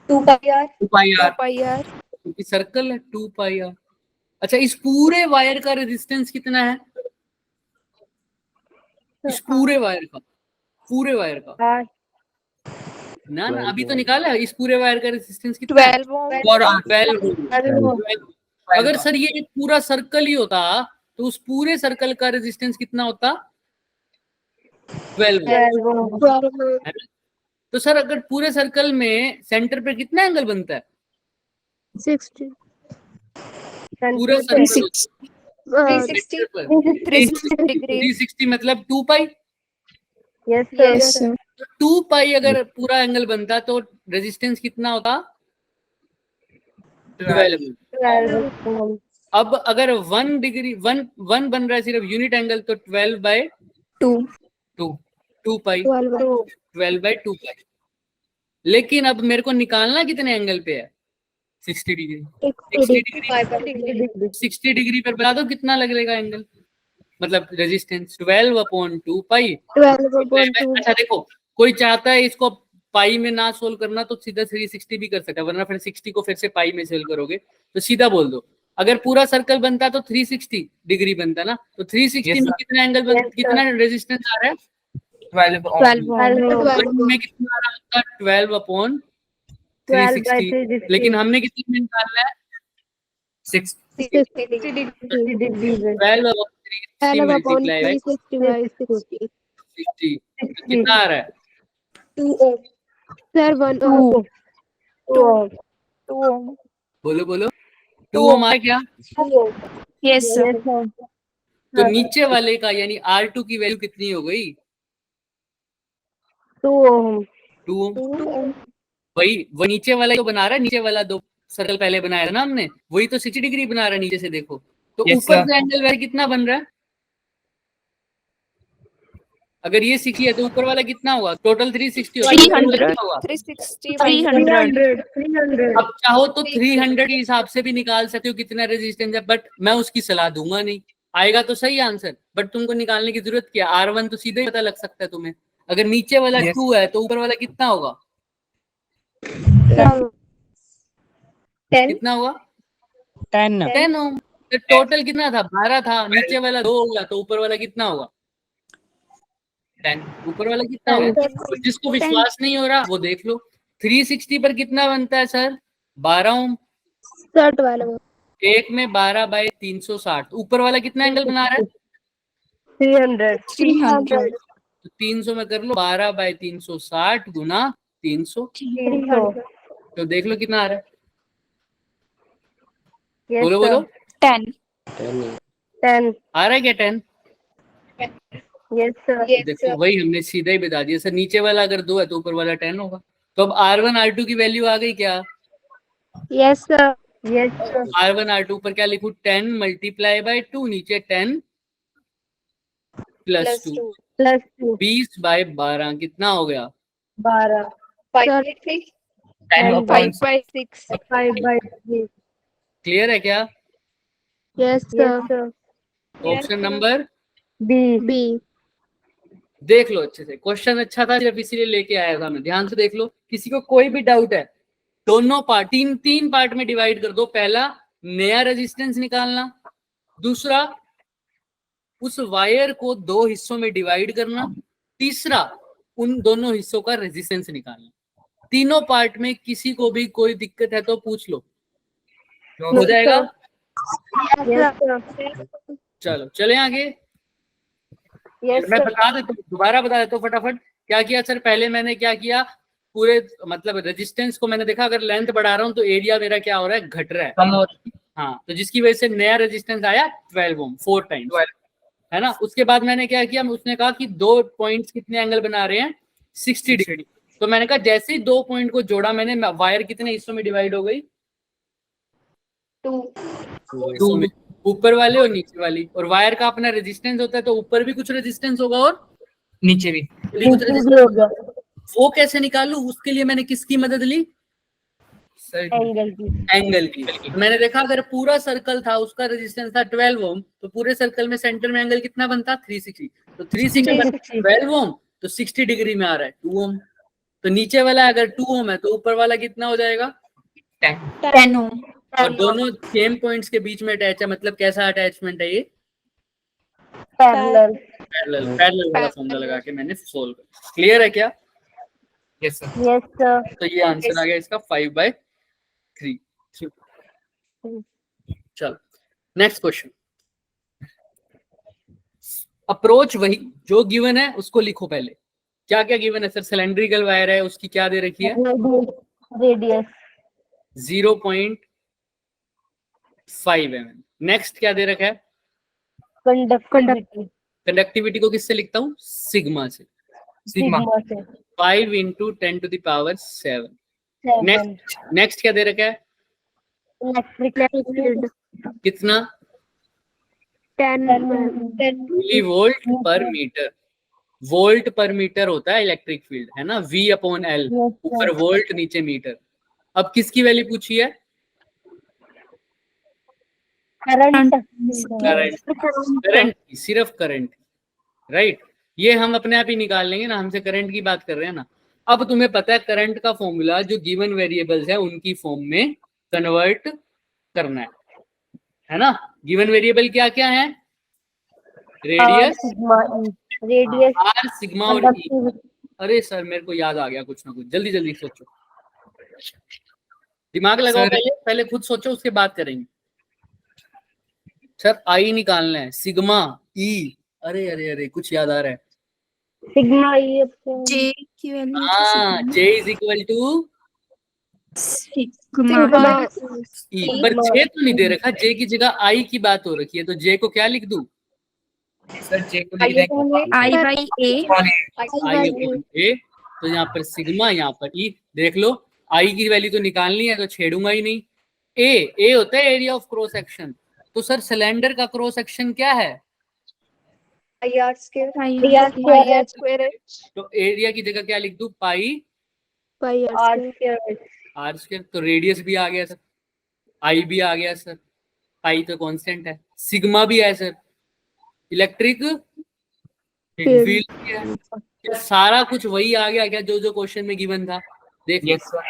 2 pi R.
2 pi R,
pi R
क्योंकि सर्कल है 2 पाई आर। अच्छा इस पूरे वायर का रेजिस्टेंस कितना है? इस पूरे वायर का, पूरे वायर का ना अभी तो निकाला है, इस पूरे वायर का रेजिस्टेंस कितना है?
12 ओम।
और 12। अगर सर ये एक पूरा सर्कल ही होता तो उस पूरे सर्कल का रेजिस्टेंस कितना होता? 12। तो सर अगर पूरे सर्कल में सेंटर पे कितना एंगल बनता है?
60।
पूरा सर्कल
360 डिग्री।
360 मतलब 2 पाई।
Yes sir.
2 पाई अगर पूरा एंगल बनता तो रेजिस्टेंस कितना होता? 12। अब अगर 1 डिग्री 1 बन रहा है सिर्फ यूनिट एंगल, तो 12/2 पाई, 12/2 पाई। लेकिन अब मेरे को निकालना कितने एंगल पे है? 60 डिग्री। 60 डिग्री पर बता दो कितना लगेगा एंगल, मतलब रेजिस्टेंस 12/2 पाई। अच्छा देखो, कोई चाहता है इसको पाई में ना सोल्व करना तो सीधा 360 भी कर सकता है, वरना फिर 60 को फिर से पाई में सोल्व करोगे तो सीधा बोल दो। अगर पूरा सर्कल बनता तो 360 डिग्री बनता ना, तो 360 में कितना एंगल बनता, कितना रेजिस्टेंस आ रहा है? 12 में कितना आ रहा है? 12/360। लेकिन हमने कितने में निकालना है? 60। 12/360 मल्टीप्लाई बाय 60 कितना आ रहा है?
2 ओम।
सर 1 ओम।
2 ओम।
बोलो बोलो, 2 ओम आ क्या?
Yes, sir.
तो नीचे वाले का यानी R2 की वैल्यू कितनी हो गई?
2 ओम।
2 ओम। वही वो नीचे वाला जो बना रहा है, नीचे वाला दो सर्कल पहले बनाया था ना हमने, वही तो 60 डिग्री बना रहा है नीचे से, देखो तो
Yes,
ऊपर
sir.
से एंगल वैल्यू कितना बन रहा है? अगर ये 60 है तो ऊपर वाला कितना हुआ? टोटल 360 होगा।
300
हुआ
360
300
अब चाहो तो 300 के हिसाब से भी निकाल सकते हो कितना रेजिस्टेंस है, बट मैं उसकी सलाह दूंगा नहीं। आएगा तो सही आंसर, बट तुमको निकालने की जरूरत क्या? R1 तो सीधे ही पता लग सकता है तुम्हें। अगर नीचे वाला
Yes.
2 है तो ऊपर वाला कितना होगा?
10
कितना हुआ?
10
10 ओम। तो टोटल कितना था? 12 था, नीचे वाला 2 होगा तो ऊपर वाला कितना होगा? 10। ऊपर वाला कितना है? तो जिसको विश्वास नहीं हो रहा वो देख लो। 360 पर कितना बनता है सर? 12 ओम।
60 वाला
एक में 12 बाई 360। ऊपर वाला कितना एंगल बना रहा है?
300
तो 300 में कर लो 12 बाई 360 गुना 300।
300
तो देख लो कितना आ रहा है।
yes
बोलो
sir
बोलो
10.
10
आ रहा है क्या 10?
yes sir
देखो वही हमने सीधा ही बता दिया सर। नीचे वाला अगर 2 है तो ऊपर वाला 10 होगा। तो अब R1 R2 की वैल्यू आ गई क्या?
yes sir yes sir
R1 R2 पर क्या लिखूं? 10 मल्टीप्लाई बाय 2, नीचे 10 प्लस 2,
plus 2
20 बाय 12 कितना हो गया?
12
Sir,
10
and
upon
5/6.
5/3
क्लियर है क्या?
yes sir
option number
B
देख लो अच्छे से। क्वेश्चन अच्छा था जब इसीलिए लेके आया था मैं। ध्यान से देख लो। किसी को कोई भी डाउट है, दोनों पार्ट तीन पार्ट में डिवाइड कर दो। पहला नया रेजिस्टेंस निकालना, दूसरा उस वायर को 2 हिस्सों में डिवाइड करना, तीसरा उन दोनों हिस्सों का रेजिस्टेंस निकालना। तीनों पार्ट में किसी को भी कोई दिक्कत है तो पूछ लो, हो जाएगा।
yes sir
चलो चले आगे।
yes
मैं
sir
बता देता हूँ, दोबारा बता देता हूँ फटाफट। क्या किया सर? पहले मैंने क्या किया, पूरे मतलब रेजिस्टेंस को मैंने देखा अगर लेंथ बढ़ा रहा हूँ तो एरिया मेरा क्या हो रहा है? घट रहा है।
कम हो
हाँ, तो जिसकी वजह से नया रेजिस्टेंस आया 12 ओम, 4 टाइम्स, है ना। उसके बाद मैंने क्या किया, उसने कहा कि 2 पॉइंट्स कितने एंगल बना रहे हैं? 60 डिग्री। तो मैंने कहा जैसे ही 2 पॉइंट को जोड़ा मैंने, वायर कितने हिस्सों में डिवाइड हो गई? 2 ऊपर वाले और नीचे वाली। और वायर का अपना रेजिस्टेंस होता है तो ऊपर भी कुछ रेजिस्टेंस होगा और
नीचे भी।
कुछ resistance। वो कैसे निकालू? उसके लिए मैंने किसकी मदद ली? एंगल की। तो मैंने देखा अगर पूरा सर्कल था उसका रेजिस्टेंस था 12 ओम, तो पूरे सर्कल में सेंटर में एंगल कितना बनता? 360। तो 360 12 ओम, तो 60 डिग्री में आ रहा है 2 ओम। तो नीचे वाला अगर 2 ओम है तो ऊपर वाला कितना हो जाएगा?
10 ohm.
और दोनों सेम पॉइंट्स के बीच में अटैच है, मतलब कैसा अटैचमेंट है ये?
parallel
पैरेलल वाला फॉर्मूला लगा के मैंने सोल्व कर। क्लियर है क्या?
Yes sir.
yes sir
तो ये आंसर आ गया इसका 5/3। चलो नेक्स्ट क्वेश्चन। अप्रोच वही जो गिवन है उसको लिखो पहले। क्या क्या गिवन है सर? सिलेंड्रिकल वायर है, उसकी क्या दे रखी है?
radius
0.5 mm। नेक्स्ट क्या दे रखा है?
conductivity
कंडक्टिविटी को किससे लिखता हूँ? सिग्मा से।
सिग्मा
5 × 10⁷ नेक्स्ट क्या दे रखा है?
electric field
कितना?
10
मिलीवोल्ट पर मीटर। वोल्ट पर मीटर होता है इलेक्ट्रिक फील्ड, है ना। V/L, ऊपर वोल्ट नीचे मीटर। अब किसकी वैल्यू पूछी है?
current
करंट की, सिर्फ करंट, राइट। ये हम अपने आप ही निकाल लेंगे ना, हमसे करंट की बात कर रहे हैं ना। अब तुम्हें पता है करंट का फॉर्मूला जो गिवन वेरिएबल्स है उनकी फॉर्म में कन्वर्ट करना है ना। गिवन वेरिएबल क्या क्या है? रेडियस,
radius
आर, सिग्मा और ई। अरे सर मेरे को याद आ गया कुछ ना कुछ, जल्दी जल्दी सोचो, दिमाग लगाओ। पहले खुद सोचो उसके बाद करेंगे। सर आई निकालना है, सिग्मा, ई। अरे अरे अरे कुछ याद आ रहा है।
sigma e
J की वैल्यू
हाँ, J =
सिग्मा
ई। पर J तो नहीं दे रखा, J की जगह I की बात हो रखी है, तो J को क्या लिख दूं?
सर जे को लिख देंगे
I/A.
I/A। तो यहाँ पर सिग्मा, यहाँ पर ई। देख लो I की वैल्यू तो निकालनी है तो छेड़ूंगा ही नहीं। ए होता है एरिया ऑफ क्रॉस सेक्शन। तो सर सिलेंडर का क्रॉस सेक्शन क्या है?
IR square.
तो एरिया की जगह क्या लिख दूं? Pi
Pi R
r
square.
square
R square. तो रेडियस भी आ गया सर, आई भी आ गया सर, पाई तो कांस्टेंट है, सिग्मा भी है सर, इलेक्ट्रिक फील्ड भी है। क्या सारा कुछ वही आ गया क्या जो जो क्वेश्चन में गिवन था? देख
यस सर।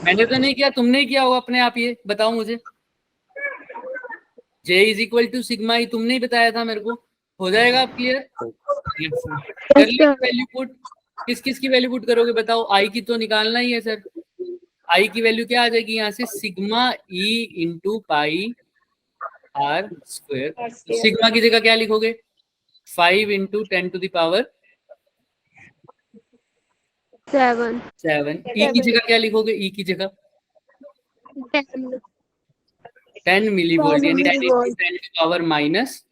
मैंने तो नहीं किया, तुमने किया होगा अपने आप। ये बताओ मुझे, J = सिग्मा ही तुमने ही बताया था मेरे को। हो जाएगा आप क्लियर? कर ले वैल्यू पुट। किस किस की वैल्यू पुट करोगे बताओ? आई की तो निकालना ही है सर। आई की वैल्यू क्या आ जाएगी यहाँ से? Sigma E into pi R square. Sigma की जगह क्या लिखोगे? 5 इंटू 10 टू द पावर 7। ई की जगह क्या लिखोगे? ई की जगह 10 मिली वोल्ट, यानी 10 इंटू 10 टू पावर -3।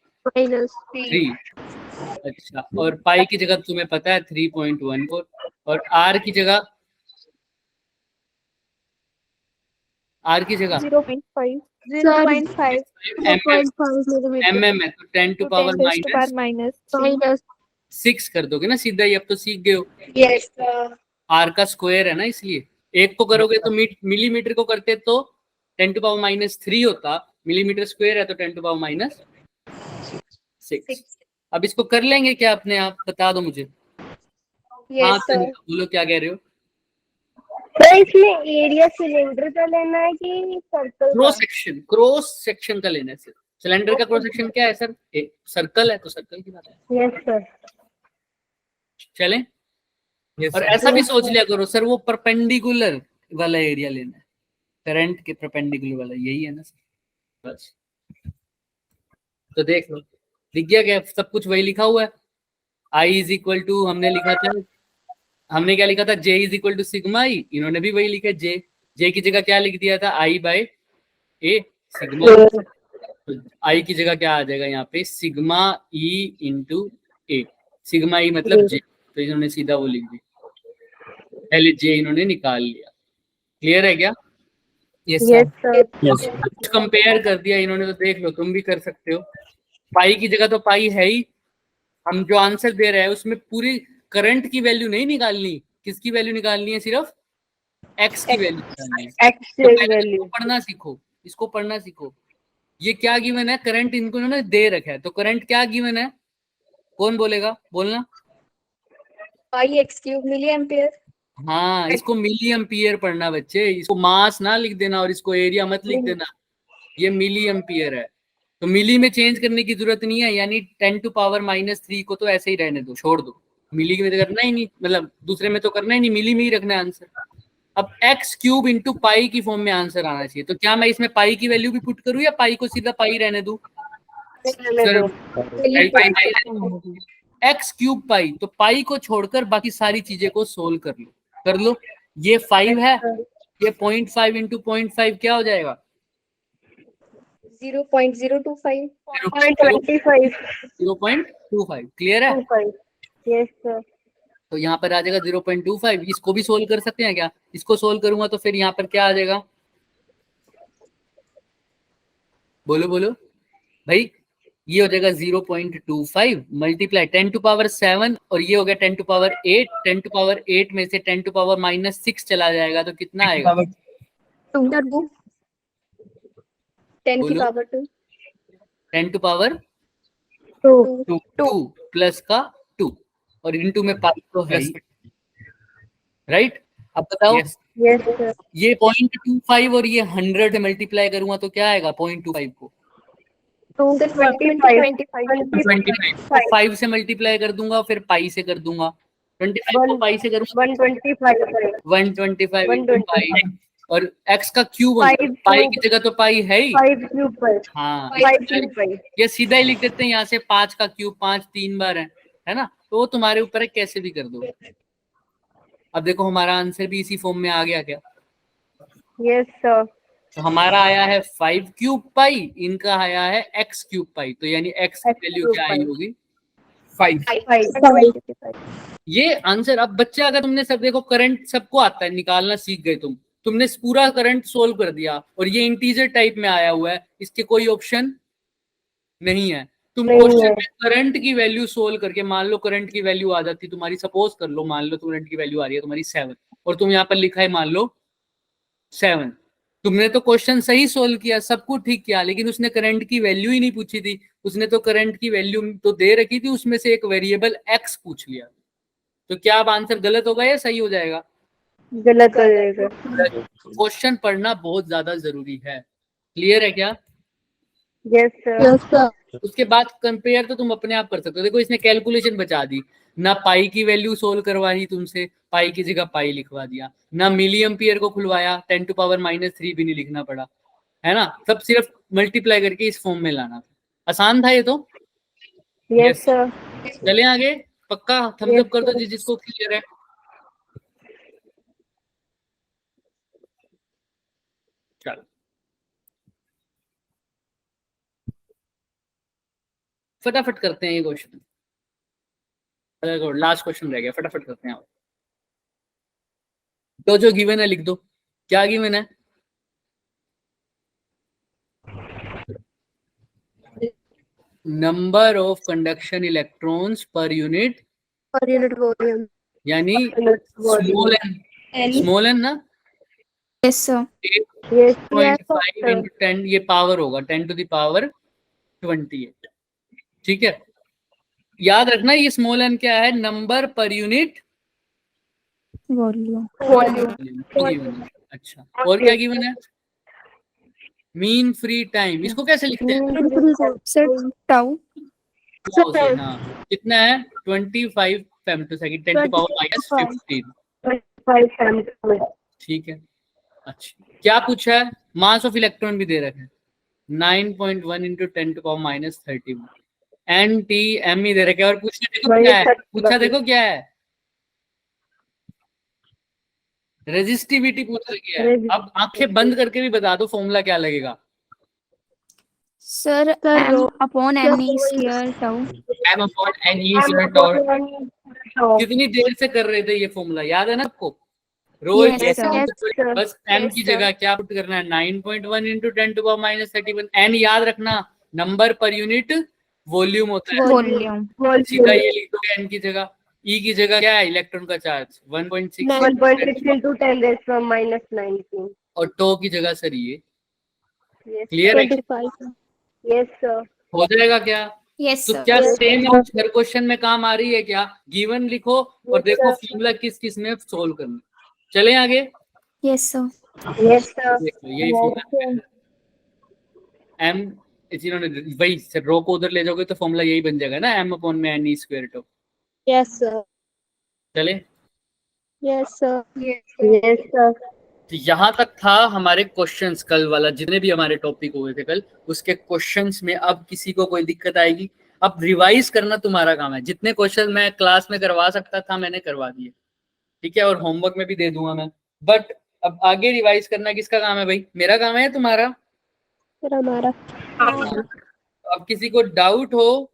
अच्छा, और पाई की जगह तुम्हें पता है 3.14, और आर की जगह
0.5
mm है, तो 10 टू पावर -6 कर दोगे ना सीधा ही। अब तो सीख गए हो,
Yes,
आर का स्क्वायर है ना, इसलिए एक को करोगे तो मिलीमीटर को करते तो 10 टू पावर -3 होता, मिलीमीटर स्क्वायर है तो 10 टू पावर -6। अब इसको कर लेंगे क्या अपने आप? बता दो मुझे। हाँ
yes sir.
बोलो क्या कह रहे हो?
तो इसमें एरिया सिलेंडर का लेना है कि सर्कल का?
क्रॉस सेक्शन का लेना है सर। सिलेंडर का क्रॉस सेक्शन क्या है सर? सर्कल है, तो सर्कल की बात है।
Yes sir.
चलें?
Yes,
और
sir.
ऐसा भी सोच लिया करो सर, वो परपेंडिकुलर वाला एरिया लेना है, करंट के परपेंडिकुलर वाला, यही है ना सर? बस तो देख लो, दिख गया क्या? सब कुछ वही लिखा हुआ है। I इज इक्वल टू, हमने लिखा था, हमने क्या लिखा था? J is equal to sigma E, इन्होंने भी वही लिखा है। J की जगह क्या लिख दिया था? I by A sigma. I की जगह क्या आ जाएगा यहाँ पे? Sigma E into A. Sigma E मतलब J, तो इन्होंने सीधा वो लिख दिया, पहले J इन्होंने निकाल लिया। क्लियर है क्या?
Yes,
yes
sir.
सर।
कुछ कंपेयर कर दिया इन्होंने, तो देख लो, तुम भी कर सकते हो। पाई की जगह तो पाई है ही, हम जो आंसर दे रहे हैं उसमें पूरी करंट की वैल्यू नहीं निकालनी। किसकी वैल्यू निकालनी है? सिर्फ एक्स की वैल्यू निकालनी है।
एक्स
तो पहले
वैल्यू।
इसको पढ़ना सीखो, इसको पढ़ना सीखो। ये क्या गिवन है? करंट इनको इन्होंने दे रखा है, तो करंट क्या गिवन है? कौन बोलेगा? बोलना।
पाई एक्स क्यूब मिली एम्पियर।
हाँ, इसको मिली एम्पियर पढ़ना बच्चे, इसको मास ना लिख देना और इसको एरिया मत लिख देना। ये मिली एम्पियर है, तो मिली में चेंज करने की जरूरत नहीं है, यानी 10 टू पावर -3 को तो ऐसे ही रहने दो, छोड़ दो। मिली में तो करना ही नहीं, मतलब दूसरे में तो करना ही नहीं, मिली में ही रखना है आंसर। अब एक्स क्यूब इंटू पाई की फॉर्म में आंसर आना चाहिए, तो क्या मैं इसमें पाई की वैल्यू भी पुट करूं या पाई को सीधा पाई रहने दूं? एक्स क्यूब पाई, तो पाई को छोड़कर बाकी सारी चीजें को सोल्व कर लो। ये 5 है, ये 0.5 इंटू 0.5 क्या हो जाएगा?
0.025।
0.25। क्लियर है?
Yes sir.
तो यहाँ पर आ जाएगा 0.25। इसको भी सोल्व कर सकते हैं क्या? इसको सोल्व करूंगा तो फिर यहाँ पर क्या आ जाएगा? बोलो बोलो भाई। ये हो जाएगा 0.25 मल्टीप्लाई 10 टू पावर 7, और ये हो गया 10 टू पावर 8। 10 टू पावर 8 में से 10 टू पावर -6 चला जाएगा तो कितना आएगा?
10 की
बोलो।
पावर 2।
10 टू पावर 2 प्लस का 2, और इनटू में पाई तो है ही, राइट? अब बताओ।
Yes.
Yes sir.
ये 0.25 और ये 100 से मल्टीप्लाई करूंगा तो क्या आएगा? 0.25 को 5 से मल्टीप्लाई कर दूंगा, फिर पाई से कर दूंगा। 25 को पाई से करूंगा 125 इंटू पाई, और एक्स का क्यूब, पाई की जगह तो पाई है ही।
5 क्यूब पर
हाँ,
5 क्यूब पर।
ये सीधा ही लिख देते हैं यहाँ से, 5 का क्यूब 5 3 बार है ना? तो वो तुम्हारे ऊपर है, कैसे भी कर दो। अब देखो हमारा आंसर भी इसी फॉर्म में आ गया क्या?
Yes sir.
तो हमारा आया है 5 क्यूब पाई, इनका आया है x क्यूब पाई, तो यानी x की वैल्यू क्या आई होगी?
5.
ये आंसर। अब बच्चे, अगर तुमने सब देखो, करंट सबको आता है निकालना, सीख गए तुमने पूरा करंट सोल्व कर दिया, और ये इंटीजर टाइप में आया हुआ है, इसके कोई ऑप्शन नहीं है। तुम क्वेश्चन में करंट की वैल्यू सोल्व करके, मान लो करंट की वैल्यू आ जाती तुम्हारी, सपोज कर लो, मान लो करंट की वैल्यू आ रही है तुम्हारी 7, और तुम यहाँ पर लिखा है मान लो 7, तुमने तो क्वेश्चन सही सोल्व किया, सब कुछ ठीक किया, लेकिन उसने करंट की वैल्यू ही नहीं पूछी थी। उसने तो करंट की वैल्यू तो दे रखी थी, उसमें से एक वेरिएबल x पूछ लिया, तो क्या अब आंसर गलत होगा या सही हो जाएगा?
गलत हो जाएगा।
क्वेश्चन पढ़ना बहुत ज्यादा जरूरी है। क्लियर है क्या?
Yes, sir.
उसके बाद कंपेयर तो तुम अपने आप कर सकते हो। देखो इसने कैलकुलेशन बचा दी, ना पाई की वैल्यू सोल्व करवाई तुमसे, पाई की जगह पाई लिखवा दिया, ना मिली एम्पियर को खुलवाया, 10⁻³ भी नहीं लिखना पड़ा, है ना। सब सिर्फ मल्टीप्लाई करके इस फॉर्म में लाना था। आसान था ये तो।
Yes, sir.
चले आगे, पक्का थम्स
Yes,
अप कर दो
sir.
जिसको क्लियर है। चलो फटाफट करते हैं ये क्वेश्चन, लास्ट क्वेश्चन रह गया, फटाफट करते हैं। तो जो गिवन है लिख दो, क्या गिवन है? Number of conduction electrons per unit,
Per unit volume.
यानी स्मॉल एन ना,
Yes, sir.
8.5 into 10, ये पावर होगा 10⁻28। ठीक है, याद रखना ये स्मॉल एन क्या है, number per unit
Volume.
Volume. अच्छा, और क्या गिवन है? मीन फ्री टाइम, इसको कैसे लिखते हैं?
Sir, tau.
हाँ, कितना है? 25 फेम्टोसेकंड, 10⁻⁻15।
5
ठीक है, अच्छा क्या पूछा है? मास ऑफ इलेक्ट्रॉन भी दे रखा है 9.1 into 10⁻31। एन टी एम ही दे रखा है, और पूछा देखो क्या है, पूछा देखो क्या है, रेजिस्टिविटी पूछ रही है। अब आंखें बंद करके भी बता दो फॉर्मूला क्या लगेगा।
Sir, m upon n square tau.
m/n squared और
कितनी देर से कर रहे थे ये फॉर्मूला, याद है ना आपको? रोज
Yes, sir.
बस m की जगह क्या पुट करना है, 9.1 into 10⁻31। n याद रखना नंबर पर यूनिट वॉल्यूम होता है,
Volume.
सीधा ये लिख दो n की जगह। e की जगह क्या है, इलेक्ट्रॉन का चार्ज 1.6
1.6 into 10⁻⁻19.
और टो की जगह सर ये।
Yes.
क्लियर है?
25. Yes, sir.
हो जाएगा क्या?
Yes,
तो
sir.
क्या सेम हर क्वेश्चन में काम आ रही है क्या? गिवन लिखो और देखो फॉर्मूला किस किस में सोल्व करना। चले आगे,
Yes, sir.
Yes, sir.
देखो यही फॉर्मूला m, इन्होंने वही सर, रो को उधर ले जाओगे तो फॉर्मूला यही बन जाएगा ना, m/n² टो।
Yes, sir.
चले,
Yes, sir. Yes, sir.
तो यहाँ तक था हमारे क्वेश्चंस कल वाला, जितने भी हमारे टॉपिक हुए थे कल उसके क्वेश्चंस में। अब किसी को कोई दिक्कत आएगी? अब रिवाइज करना तुम्हारा काम है, जितने क्वेश्चन मैं क्लास में करवा सकता था मैंने करवा दिए, ठीक है, और होमवर्क में भी दे दूंगा मैं। बट अब आगे रिवाइज करना किसका काम है भाई? मेरा काम है या तुम्हारा?
हमारा।
अब किसी को डाउट हो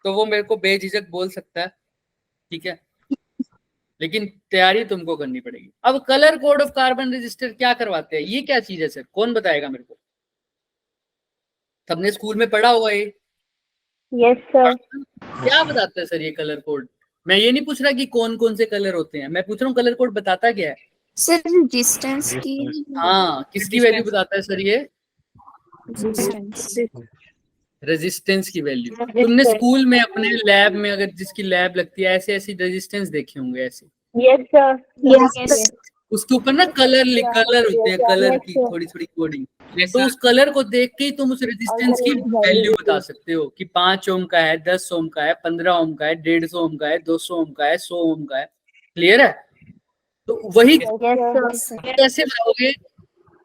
तो वो मेरे को बेझिझक बोल सकता है, ठीक है, लेकिन तैयारी तुमको करनी पड़ेगी। अब colour code of carbon register क्या करवाते हैं, ये क्या चीज है सर, कौन बताएगा मेरे को? सबने स्कूल में पढ़ा होगा ये।
Yes, sir.
क्या बताता है सर ये कलर कोड? मैं ये नहीं पूछ रहा कि कौन कौन से कलर होते हैं, मैं पूछ रहा हूँ कलर कोड बताता क्या है?
Sir, resistance की.
हाँ, किसकी वैल्यू बताता है सर ये?
Resistance.
रेजिस्टेंस की वैल्यू। तुमने स्कूल में अपने लैब में, अगर जिसकी लैब लगती है, ऐसे ऐसी रेजिस्टेंस देखे होंगे ऐसे,
Yes, sir.
Yes.
उसके ऊपर ना कलर होते हैं, कलर की थोड़ी थोड़ी कोडिंग। तो उस कलर को देख के ही तुम उस रेजिस्टेंस की वैल्यू बता सकते हो कि 5 ओम का है, 10 ओम का है, 15 ओम का है, 150 ओम का है, 200 ओम का है, 100 ओम का है। क्लियर है? तो वही
Yes, sir.
कैसे बताओगे,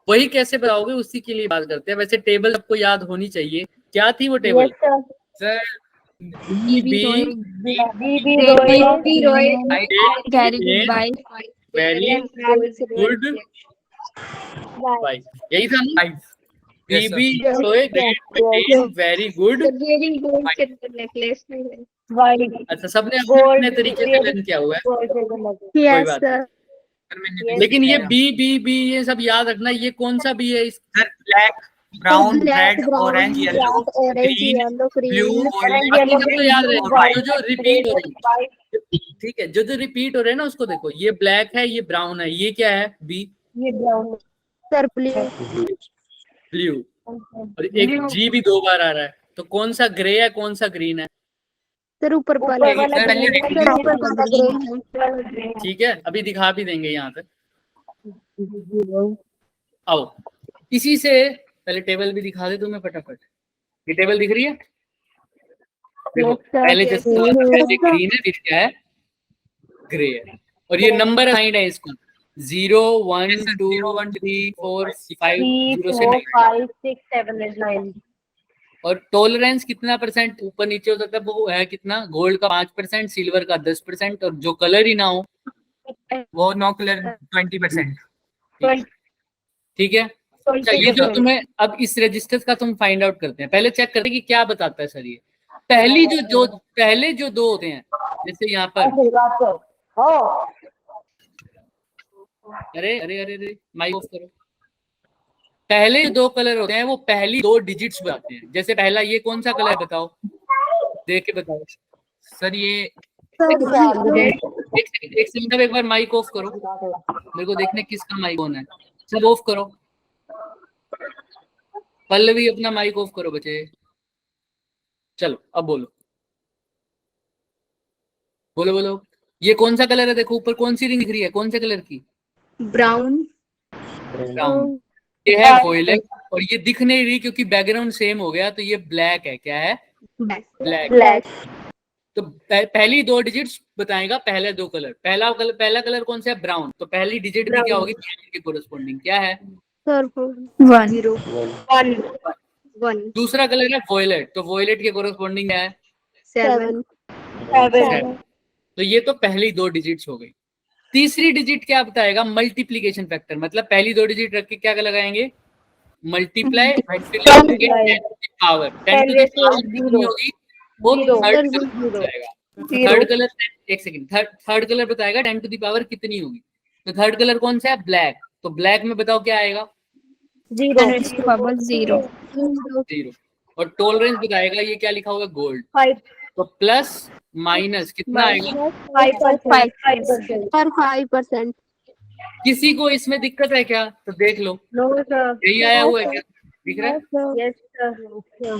वही कैसे बताओगे, उसी के लिए बात करते हैं। वैसे टेबल सबको याद होनी चाहिए। क्या थी वो table?
Yes, sir.
Sir BB
Very good. Bye.
Very good bye, यही था ना? BB very good. अच्छा, सबने अपने अपने तरीके से लर्न किया हुआ है, कोई
Yes,
बात
sir.
नहीं। लेकिन ये B ये सब याद रखना, ये कौन सा बी है? इस
sir black, brown, red, orange, yellow, green, blue,
बाकी सब तो याद रहे, जो रिपीट हो रही है, ठीक है, जो रिपीट हो रहे हैं ना उसको देखो। ये ब्लैक है, ये ब्राउन है, ये क्या है? बी
ये ब्राउन सर ब्लू
ब्लू, और एक जी भी 2 बार आ रहा है, तो कौन सा ग्रे है, कौन सा ग्रीन है?
सर ऊपर वाला
ठीक है, अभी दिखा भी देंगे यहाँ पे। आओ, इसी से पहले टेबल भी दिखा दे तुम्हें फटाफट। ये टेबल दिख रही है? देखो
Yes, sir.
पहले
Yes,
जैसे
sir.
पहले ग्रीन है, फिर क्या है? ग्रे है। और ये नंबर असाइंड है इसको 0 1
Yes, sir.
2
0, 1,
3 4 5
3,
0 से
4,
9।
5, 6, 7, 8, 9.
और टॉलरेंस कितना परसेंट ऊपर नीचे हो सकता है? वो है कितना? गोल्ड का 5%, सिल्वर का 10%, और जो कलर ही ना हो
वो नो कलर 20%.
ठीक है। अच्छा, ये जो
20%.
तुम्हें अब इस रजिस्टर का तुम फाइंड आउट करते हैं, पहले चेक करते हैं कि क्या बताता है सर। ये पहले जो दो होते हैं, जैसे यहाँ पर, अरे अरे अरे अरे माइक ऑफ करो। पहले जो दो कलर होते हैं वो पहली दो डिजिट्स बताते हैं। जैसे पहला ये कौन सा कलर बताओ, देख के बताओ
सर ये
एक सेकंड अब एक बार माइक ऑफ करो, मेरे को देखने किसका माइक ऑन है। सब ऑफ करो, पल्लवी अपना माइक ऑफ करो बच्चे। चलो अब बोलो बोलो बोलो। ये कौन सा कलर है? देखो ऊपर कौन सी रिंग दिख रही है, कौन से कलर की?
Brown.
ब्राउन। ये है वॉयलेट, और ये दिख नहीं रही क्योंकि बैकग्राउंड सेम हो गया, तो ये ब्लैक है। क्या है? ब्लैक। तो पहली दो डिजिट्स बताएगा पहले दो कलर। पहला कलर कौन सा है? ब्राउन। तो पहली डिजिट भी क्या होगी? के कोरस्पॉन्डिंग क्या है?
One.
दूसरा कलर है वॉयलेट, तो वॉयलेट के कोरस्पॉन्डिंग क्या है?
7.
तो ये तो पहली दो डिजिट्स हो गई। तीसरी डिजिट क्या बताएगा? Multiplication factor. मतलब पहली दो डिजिट रख के क्या लगाएंगे? मल्टीप्लाई, और फिर लगाएंगे 10 to the power। 10 to the power कितनी होगी? वो थर्ड कलर बताएगा। थर्ड कलर, एक सेकंड, थर्ड कलर बताएगा 10 to the power कितनी होगी। तो थर्ड कलर कौन सा है? ब्लैक। तो ब्लैक में बताओ क्या आएगा?
0.
जीरो। और टॉलरेंस बताएगा ये क्या लिखा होगा? गोल्ड।
5.
तो प्लस माइनस कितना आएगा?
5%.
किसी को इसमें दिक्कत है क्या? तो देख लो,
No, sir.
यही आया हुआ है क्या? दिख रहा है?
Yes, sir.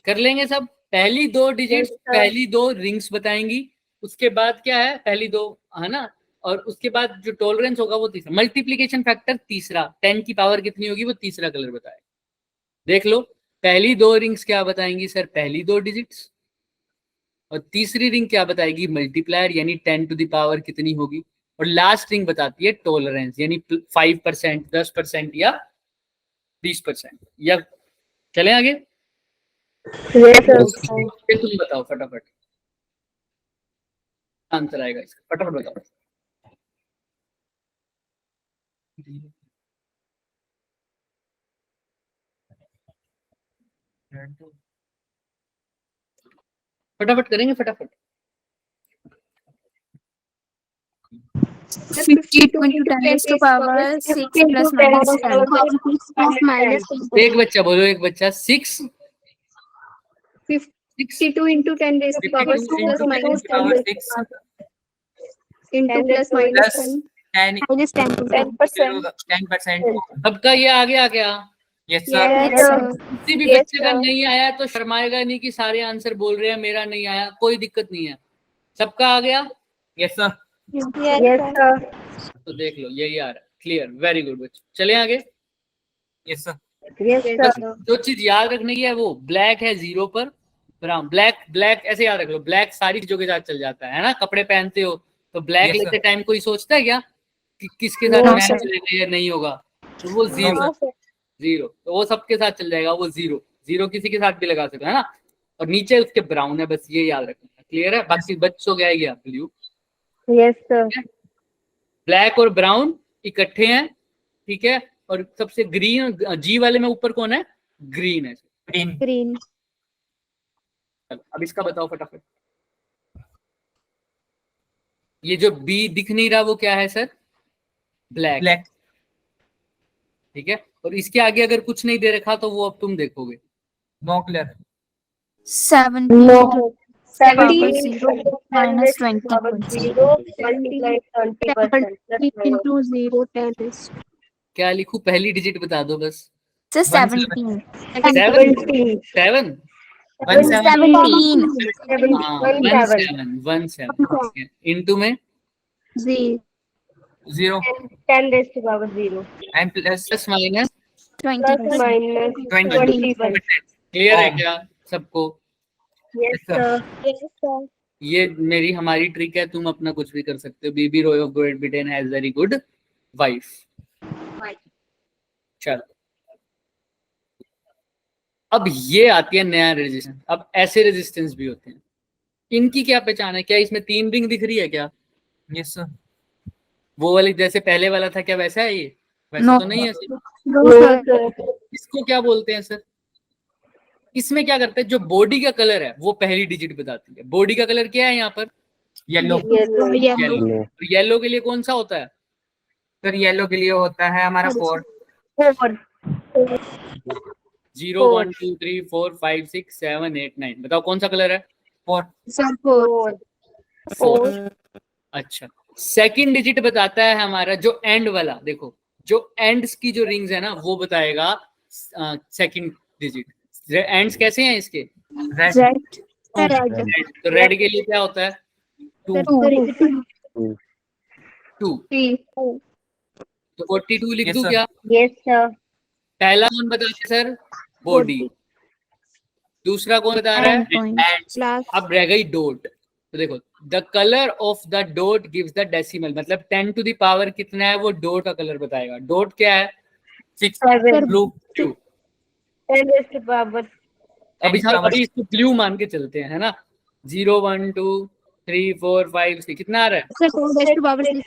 कर लेंगे सब। पहली दो डिजिट,
Yes, sir.
पहली दो रिंग्स बताएंगी, उसके बाद क्या है? पहली दो, है ना। और उसके बाद जो टॉलरेंस होगा वो तीसरा। मल्टीप्लीकेशन फैक्टर तीसरा, 10 की पावर कितनी होगी वो तीसरा कलर बताए। देख लो, पहली दो रिंग्स क्या बताएंगी सर? पहली दो डिजिट्स। और तीसरी रिंग क्या बताएगी? मल्टीप्लायर, यानी 10 टू द पावर कितनी होगी। और लास्ट रिंग बताती है टॉलरेंस, यानी 5%, 10% या 20%। या चले आगे?
Yes, sir.
ये तुम बताओ फटाफट, आंसर आएगा इसका, फटाफट बताओ। फटाफट करेंगे, फटाफट।
52 into 10 raised to power 6 plus minus 10.
एक बच्चा बोलो, एक बच्चा। 6
52 into 10 raised to power 6 plus minus 10 into plus minus 10.
10
Minus 10%.
10%.
सबका ये आ गया क्या?
Yes, sir.
Yes, sir.
किसी भी बच्चे का नहीं आया तो शर्माएगा नहीं कि सारे आंसर बोल रहे हैं मेरा नहीं आया, कोई दिक्कत नहीं है। सबका आ गया?
Yes, sir.
Yes, sir.
तो देख लो यही आ रहा है। क्लियर, वेरी गुड बच्चे। चले आगे।
Yes, sir.
Yes,
बस
sir.
जो चीज याद रखने की है वो ब्लैक है 0 पर, ब्राउन। ब्लैक ऐसे याद रख लो, ब्लैक सारी चीजों के साथ चल जाता है ना। कपड़े पहनते हो तो ब्लैक
Yes, sir.
लेते टाइम कोई सोचता है क्या कि किसके साथ
No,
मैच
sir.
चलेगा या नहीं होगा? तो वो जीरो, तो वो सबके साथ चल जाएगा। वो जीरो किसी के साथ भी लगा सकते हो, है ना। और नीचे उसके ब्राउन है, बस ये याद रखना। क्लियर है? बाकी बच्चों क्या गया? ब्लू।
Yes, sir.
ब्लैक और ब्राउन इकट्ठे हैं, ठीक है। और सबसे ग्रीन, जी वाले में ऊपर कौन है? ग्रीन है।
Green.
Green.
चलो अब इसका बताओ फटाफट। ये जो बी दिख नहीं रहा वो क्या है सर? ब्लैक।
Black.
ठीक है। और इसके आगे अगर कुछ नहीं दे रखा तो वो अब तुम देखोगे।
No color.
17.
No.
17
0
minus 20.
0 multiplied 20%.
20 into 0 10 is.
क्या लिखूं? पहली डिजिट बता दो बस।
So 17.
17.
7।
17.
17 इनटू में
0.
0.
10 raised to power 0.
And plus
plus minus
plus
20%.
Minus 20%.
Clear है
हाँ।
क्या सबको?
Yes sir.
Yes, sir.
ये मेरी हमारी ट्रिक है, तुम अपना कुछ भी कर सकते हो। BB Roy of Great Britain has very good wife. चलो अब ये आती है नया रेजिस्टेंस। अब ऐसे रेजिस्टेंस भी होते हैं, इनकी क्या पहचान है? क्या इसमें 3 रिंग दिख रही है क्या?
Yes, sir.
वो वाली जैसे पहले वाला था, क्या वैसा है ये? वैसा
No.
तो नहीं है सर।
No sir.
इसको क्या बोलते हैं सर? इसमें क्या करते हैं, जो बॉडी का कलर है वो पहली डिजिट बताती है। बॉडी का कलर क्या है यहाँ पर?
Yellow.
येलो.
येलो। और येलो के लिए कौन सा होता है?
Sir, yellow के लिए होता है हमारा 4.
4.
0 1 2 3 4 5 6 7 8 9। बताओ कौन सा कलर है?
4.
4.
4। अच्छा, सेकंड डिजिट बताता है हमारा जो एंड वाला। देखो जो एंड्स की जो रिंग्स है ना वो बताएगा सेकंड डिजिट। एंड्स कैसे हैं इसके?
Red.
Red.
तो रेड के लिए क्या होता है? 2। 2 तो 42 लिख
Yes,
दूं
sir.
क्या?
Yes sir.
पहला कौन बता रहा है सर? बॉडी। दूसरा कौन बता रहा है?
End point.
Plus.
अब रह गई डॉट। तो देखो the colour of the dot gives the decimal, मतलब 10 टू द पावर कितना है वो डॉट का कलर बताएगा। डॉट क्या है?
6.
7.
Blue. Blue.
10 raised to power.
अभी इसको ब्लू मान के चलते हैं, है ना? 0 1 2 3 4 5 6 कितना आ रहा है?
Sir, 4 raised to power 6.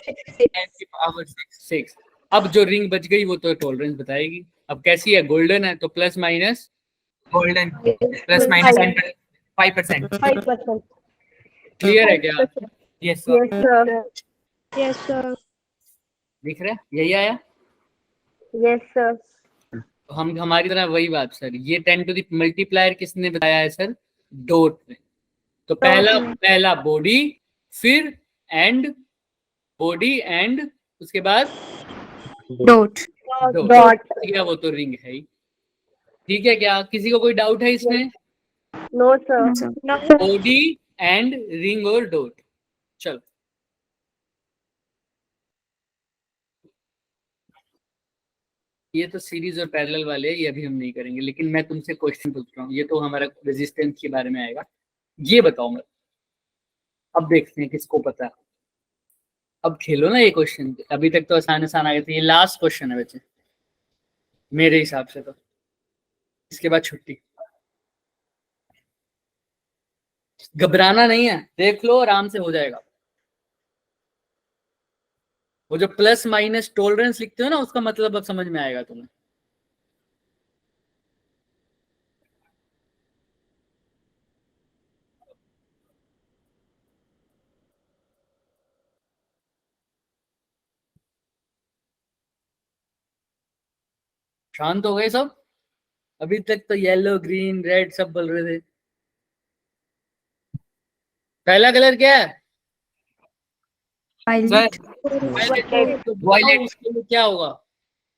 10 की power 6.
6। अब जो रिंग बच गई वो तो टॉलरेंस बताएगी। अब कैसी है? गोल्डन है तो plus minus
Golden. Plus minus 5%.
5%.
Clear है क्या?
Yes, sir.
Yes sir.
Yes, sir.
दिख रहा है? यही आया।
Yes sir.
तो हम हमारी तरह वही बात सर। ये 10 टू द मल्टीप्लायर किसने बताया है सर? डॉट में। तो पहला बॉडी, फिर एंड, बॉडी एंड, उसके बाद
Dot.
Dot.
क्या वो तो रिंग है ही। ठीक है क्या? किसी को कोई डाउट है इसमें?
No sir.
No, sir.
No.
Body and ring और डॉट। चलो ये तो सीरीज और पैरेलल वाले, ये अभी हम नहीं करेंगे। लेकिन मैं तुमसे क्वेश्चन पूछ रहा हूँ, ये तो हमारा रेजिस्टेंस के बारे में आएगा। ये बताओ मैं, अब देखते हैं किसको पता है। अब खेलो ना ये क्वेश्चन। अभी तक तो आसान आसान आ गए थे, ये लास्ट क्वेश्चन है बच्चे मेरे हिसाब से तो। इसके बाद छुट्टी। घबराना नहीं है, देख लो आराम से हो जाएगा। वो जो प्लस माइनस टॉलरेंस लिखते हो ना उसका मतलब अब समझ में आएगा तुम्हें। शांत हो गए सब? अभी तक तो येलो ग्रीन रेड सब बोल रहे थे। पहला कलर क्या है?
Violet.
वायलेट क्या होगा?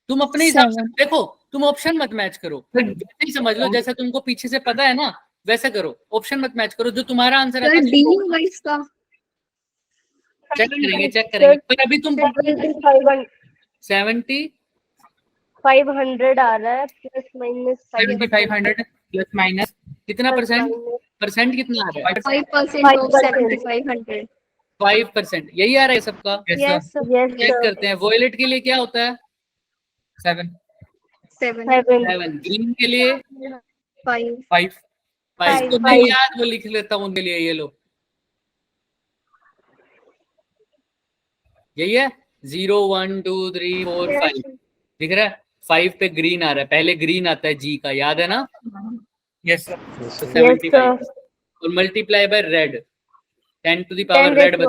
तुम अपने हिसाब से
7.
देखो, तुम ऑप्शन मत मैच करो, वैसे ही समझ लो जैसा तुमको पीछे से पता है ना वैसा करो। ऑप्शन मत मैच करो, जो तुम्हारा आंसर है
D होगा इसका.
चेक करेंगे। पर अभी तुम 70
500 आ रहा है प्लस माइनस
7500 plus minus
कितना परसेंट कितना आ रहा है?
5% of 7500.
5%। यही आ रहा है सबका?
Yes, sir.
यस
चेक करते हैं। वॉयलेट के लिए क्या होता है?
7.
7.
7। ग्रीन के लिए
5.
5.
5। तो नहीं याद, वो लिख लेता हूँ उनके लिए। ये लो, यही है 0 1 2 3 4 5 दिख रहा है। 5 पे ग्रीन आ रहा है, पहले ग्रीन आता है जी का, याद है ना?
Yes, sir.
तो 75 और multiply by red 10 to the power red 2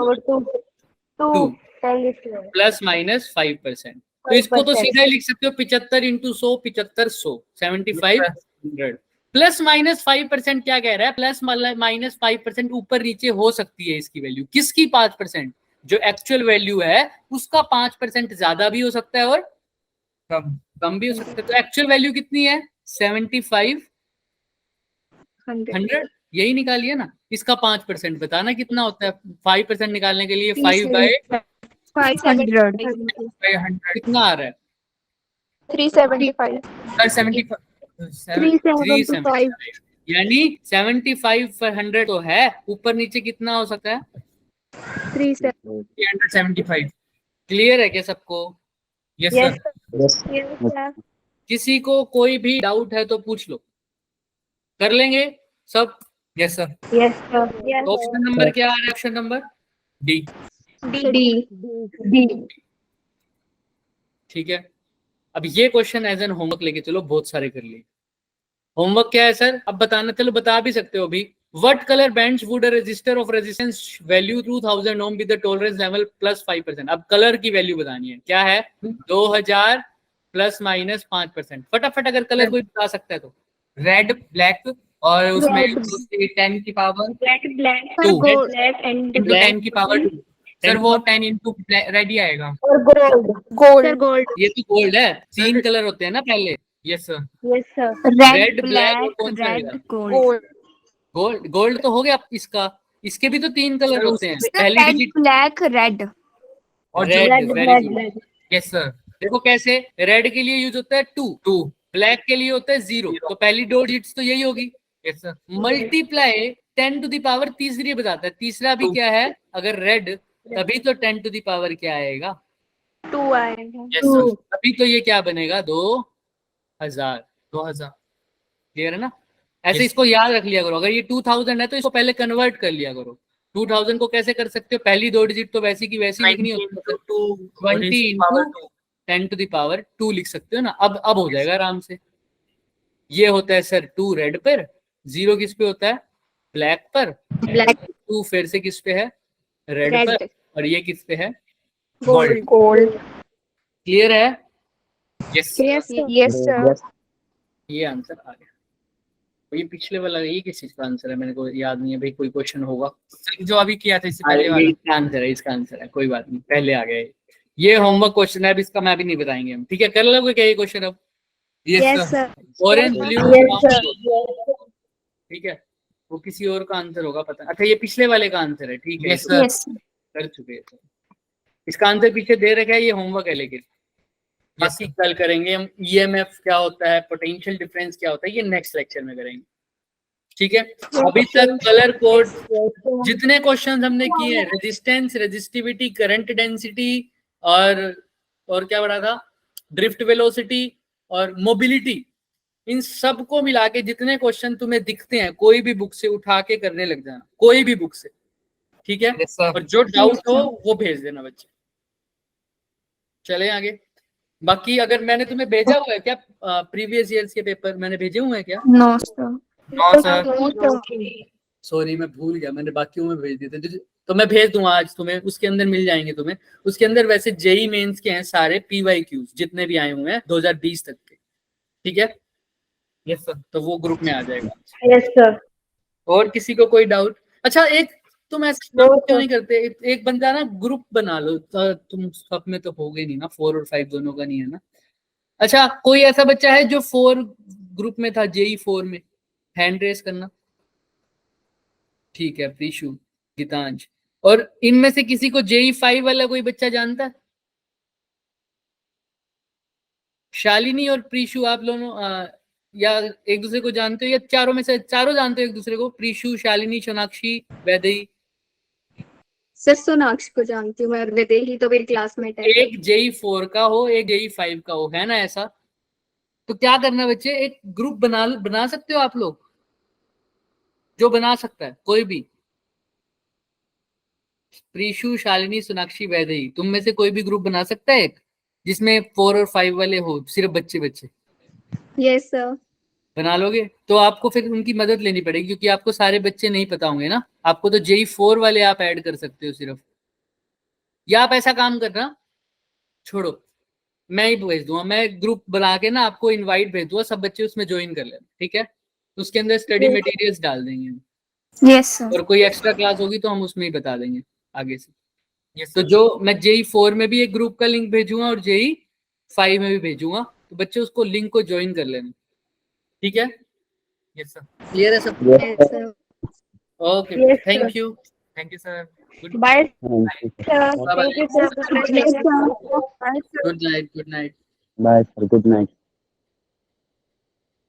plus minus 5%। तो इसको तो सीधा ही लिख सकते हो 75 इंटू 100 75 100 7500। प्लस माइनस 5% क्या कह रहा है? प्लस माइनस 5% ऊपर नीचे हो सकती है इसकी वैल्यू। किसकी? 5%। जो एक्चुअल वैल्यू है उसका 5% ज्यादा भी हो सकता है और कम भी हो सकता है। तो एक्चुअल वैल्यू कितनी है? 75 100। यही निकालिए ना। इसका 5% बताना कितना होता है। 5% निकालने के लिए 5 बाय
500.
500.
कितना आ रहा है?
375.
Sir,
375
यानी 75/100 तो है, ऊपर नीचे कितना हो सकता है?
375.
क्लियर है क्या सबको?
Yes,
Yes,
sir.
sir.
किसी को कोई भी डाउट है तो पूछ लो, कर लेंगे सब?
Yes, sir.
Yes, sir. Yes,
तो ऑप्शन नंबर क्या आ रहा है? Option number D.
D.
ठीक है, अब ये क्वेश्चन एज एन होमवर्क लेके चलो, बहुत सारे कर लिए। होमवर्क क्या है सर? अब बताना, चलो बता भी सकते हो अभी। What color bands would a resistor of resistance value 2000 ohm with the tolerance level plus 5%? अब कलर की वैल्यू बतानी है, क्या है? 2000 प्लस माइनस 5%। फटाफट अगर कलर कोई बता सकता है तो।
Red, black और उसमें
Red.
10 की power
Black
Two.
and
into 10 की पावर 2. सर वो 10 into रेड ही आएगा।
और gold. Sir, gold.
ये तो गोल्ड है, 3 कलर होते हैं ना पहले।
Yes, sir.
Yes, sir.
Red, black और कौन सा रहेगा?
gold.
गोल्ड तो हो गया इसका। इसके भी तो 3 कलर होते हैं, पहली
Red,
डिजिट
black, red.
और
Red,
Red,
very
red,
good.
red.
Yes, sir.
देखो कैसे, रेड के लिए यूज होता है 2, ब्लैक के लिए होता है 0, तो पहली दो डिजिट्स तो यही होगी।
Yes, sir.
Multiply 10 to the power तीसरी बताता है, तीसरा भी क्या है? अगर रेड तभी तो 10 टू द पावर क्या आएगा?
2 आएगा।
Yes, sir.
अभी तो ये क्या बनेगा? 2000।
2000.
क्लियर है ना? ऐसे
Yes.
इसको याद रख लिया करो। अगर ये 2000 है तो इसको पहले कन्वर्ट कर लिया करो। 2000 को कैसे कर सकते हो? पहली दो डिजिट तो वैसी की वैसी लिखनी होती है, 20 into 10 टू द पावर 2 लिख सकते हो ना। अब हो जाएगा आराम से। ये होता है सर 2 रेड पर, 0 किस पे होता है? ब्लैक पर।
Black.
2 फिर से किस पे है? Red
Red.
पर। और ये किस पे है?
Gold. Gold.
क्लियर है?
Yes.
Yes, sir.
Yes, sir.
ये आंसर आ गया। तो ये पिछले वाला, ये किस चीज का आंसर है? मेरे को याद नहीं है भाई, कोई क्वेश्चन होगा।
जो अभी किया था इससे
अरे
पहले
ये
वाला।
इसका आंसर है, इसका आंसर है, कोई बात नहीं, पहले आ गए। ये होमवर्क क्वेश्चन है, अब इसका मैं भी नहीं बताएंगे हम, ठीक है? कर लोगे क्या ये क्वेश्चन अब?
Yes, sir.
Orange blue,
Yes, sir.
ठीक है, वो किसी और का आंसर होगा पता। अच्छा ये पिछले वाले का आंसर है, ठीक है?
Yes, sir.
Yes.
कर चुके हैं। इसका आंसर पीछे दे रखा है, ये होमवर्क है, लेकिन बाकी कल करेंगे हम। ईएमएफ क्या होता है, पोटेंशियल डिफरेंस क्या होता है, ये नेक्स्ट लेक्चर में करेंगे, ठीक है? अभी तक कलर कोड जितने क्वेश्चन हमने किए हैं, रेजिस्टेंस, रेजिस्टिविटी, करंट डेंसिटी और क्या बड़ा था, ड्रिफ्ट वेलोसिटी और मोबिलिटी, इन सबको मिला के जितने क्वेश्चन तुम्हें दिखते हैं कोई भी बुक से उठा के करने लग जाना, कोई भी बुक से, ठीक है?
Yes, sir.
और जो डाउट हो वो भेज देना बच्चे। चले आगे। बाकी अगर मैंने तुम्हें भेजा हुआ है क्या प्रीवियस ईयर्स के पेपर मैंने भेजे हुए हैं क्या?
No, sir.
No, sir.
Sorry मैं भूल गया, मैंने बाकियों में भेज दिए थे, तो मैं भेज दूंगा आज तुम्हें, उसके अंदर मिल जाएंगे तुम्हें। उसके अंदर वैसे जेई मेंस के हैं सारे PYQs जितने भी आए हुए हैं 2020 तक के, ठीक है?
Yes, sir.
तो वो ग्रुप में आ जाएगा।
Yes, sir.
और किसी को कोई डाउट? अच्छा एक तुम ऐसा क्यों नहीं करते, एक बंदा ना ग्रुप बना लो, तो तुम सब में तो हो गए नहीं ना, 4 और 5 दोनों का नहीं है ना? अच्छा कोई ऐसा बच्चा है जो 4 ग्रुप में था, JEE 4 में, हैंड रेस करना। ठीक है, प्रीशु, गीतांज, और इनमें से किसी को JEE 5 वाला कोई बच्चा जानता है? शालिनी और प्रीशु, आप दोनों या एक दूसरे को जानते हो, या चारों में से चारों जानते हो एक दूसरे को? प्रीशु, शालिनी, सोनाक्षी, वैदेही।
सर सोनाक्षी को जानती हूँ मैं, और वैदेही तो मेरी क्लासमेट है।
एक JEE 4 का हो, एक JEE 5 का हो, है ना ऐसा? तो क्या करना बच्चे, एक ग्रुप बना सकते हो आप लोग, जो बना सकता है कोई भी। प्रीशु, शालिनी, सोनाक्षी, वैदेही, तुम में से कोई भी ग्रुप बना सकता है एक, जिसमें 4 और 5 वाले हो, सिर्फ बच्चे।
Yes sir.
बना लोगे? तो आपको फिर उनकी मदद लेनी पड़ेगी, क्योंकि आपको सारे बच्चे नहीं पता होंगे ना। आपको तो JEE 4 वाले आप ऐड कर सकते हो सिर्फ। या आप ऐसा काम करना, छोड़ो, मैं ही भेज दूंगा, मैं ग्रुप बना के ना आपको इनवाइट भेज दूंगा, सब बच्चे उसमें ज्वाइन कर लेना, ठीक है? उसके अंदर स्टडी मटेरियल्स डाल देंगे,
Yes, sir.
और कोई एक्स्ट्रा क्लास होगी तो हम उसमें ही बता देंगे आगे से।
Yes,
तो
sir.
जो मैं JEE 4 में भी एक ग्रुप का लिंक भेजूंगा और JEE 5 में भी भेजूंगा, तो बच्चे उसको लिंक को ज्वाइन कर लेना, ठीक है?
Yes, sir.
क्लियर है सब?
Yes sir.
Okay, thank you.
Thank you, sir. Good.
Bye sir.
Bye-bye.
Thank you sir.
Good night.
Bye, sir. Good night.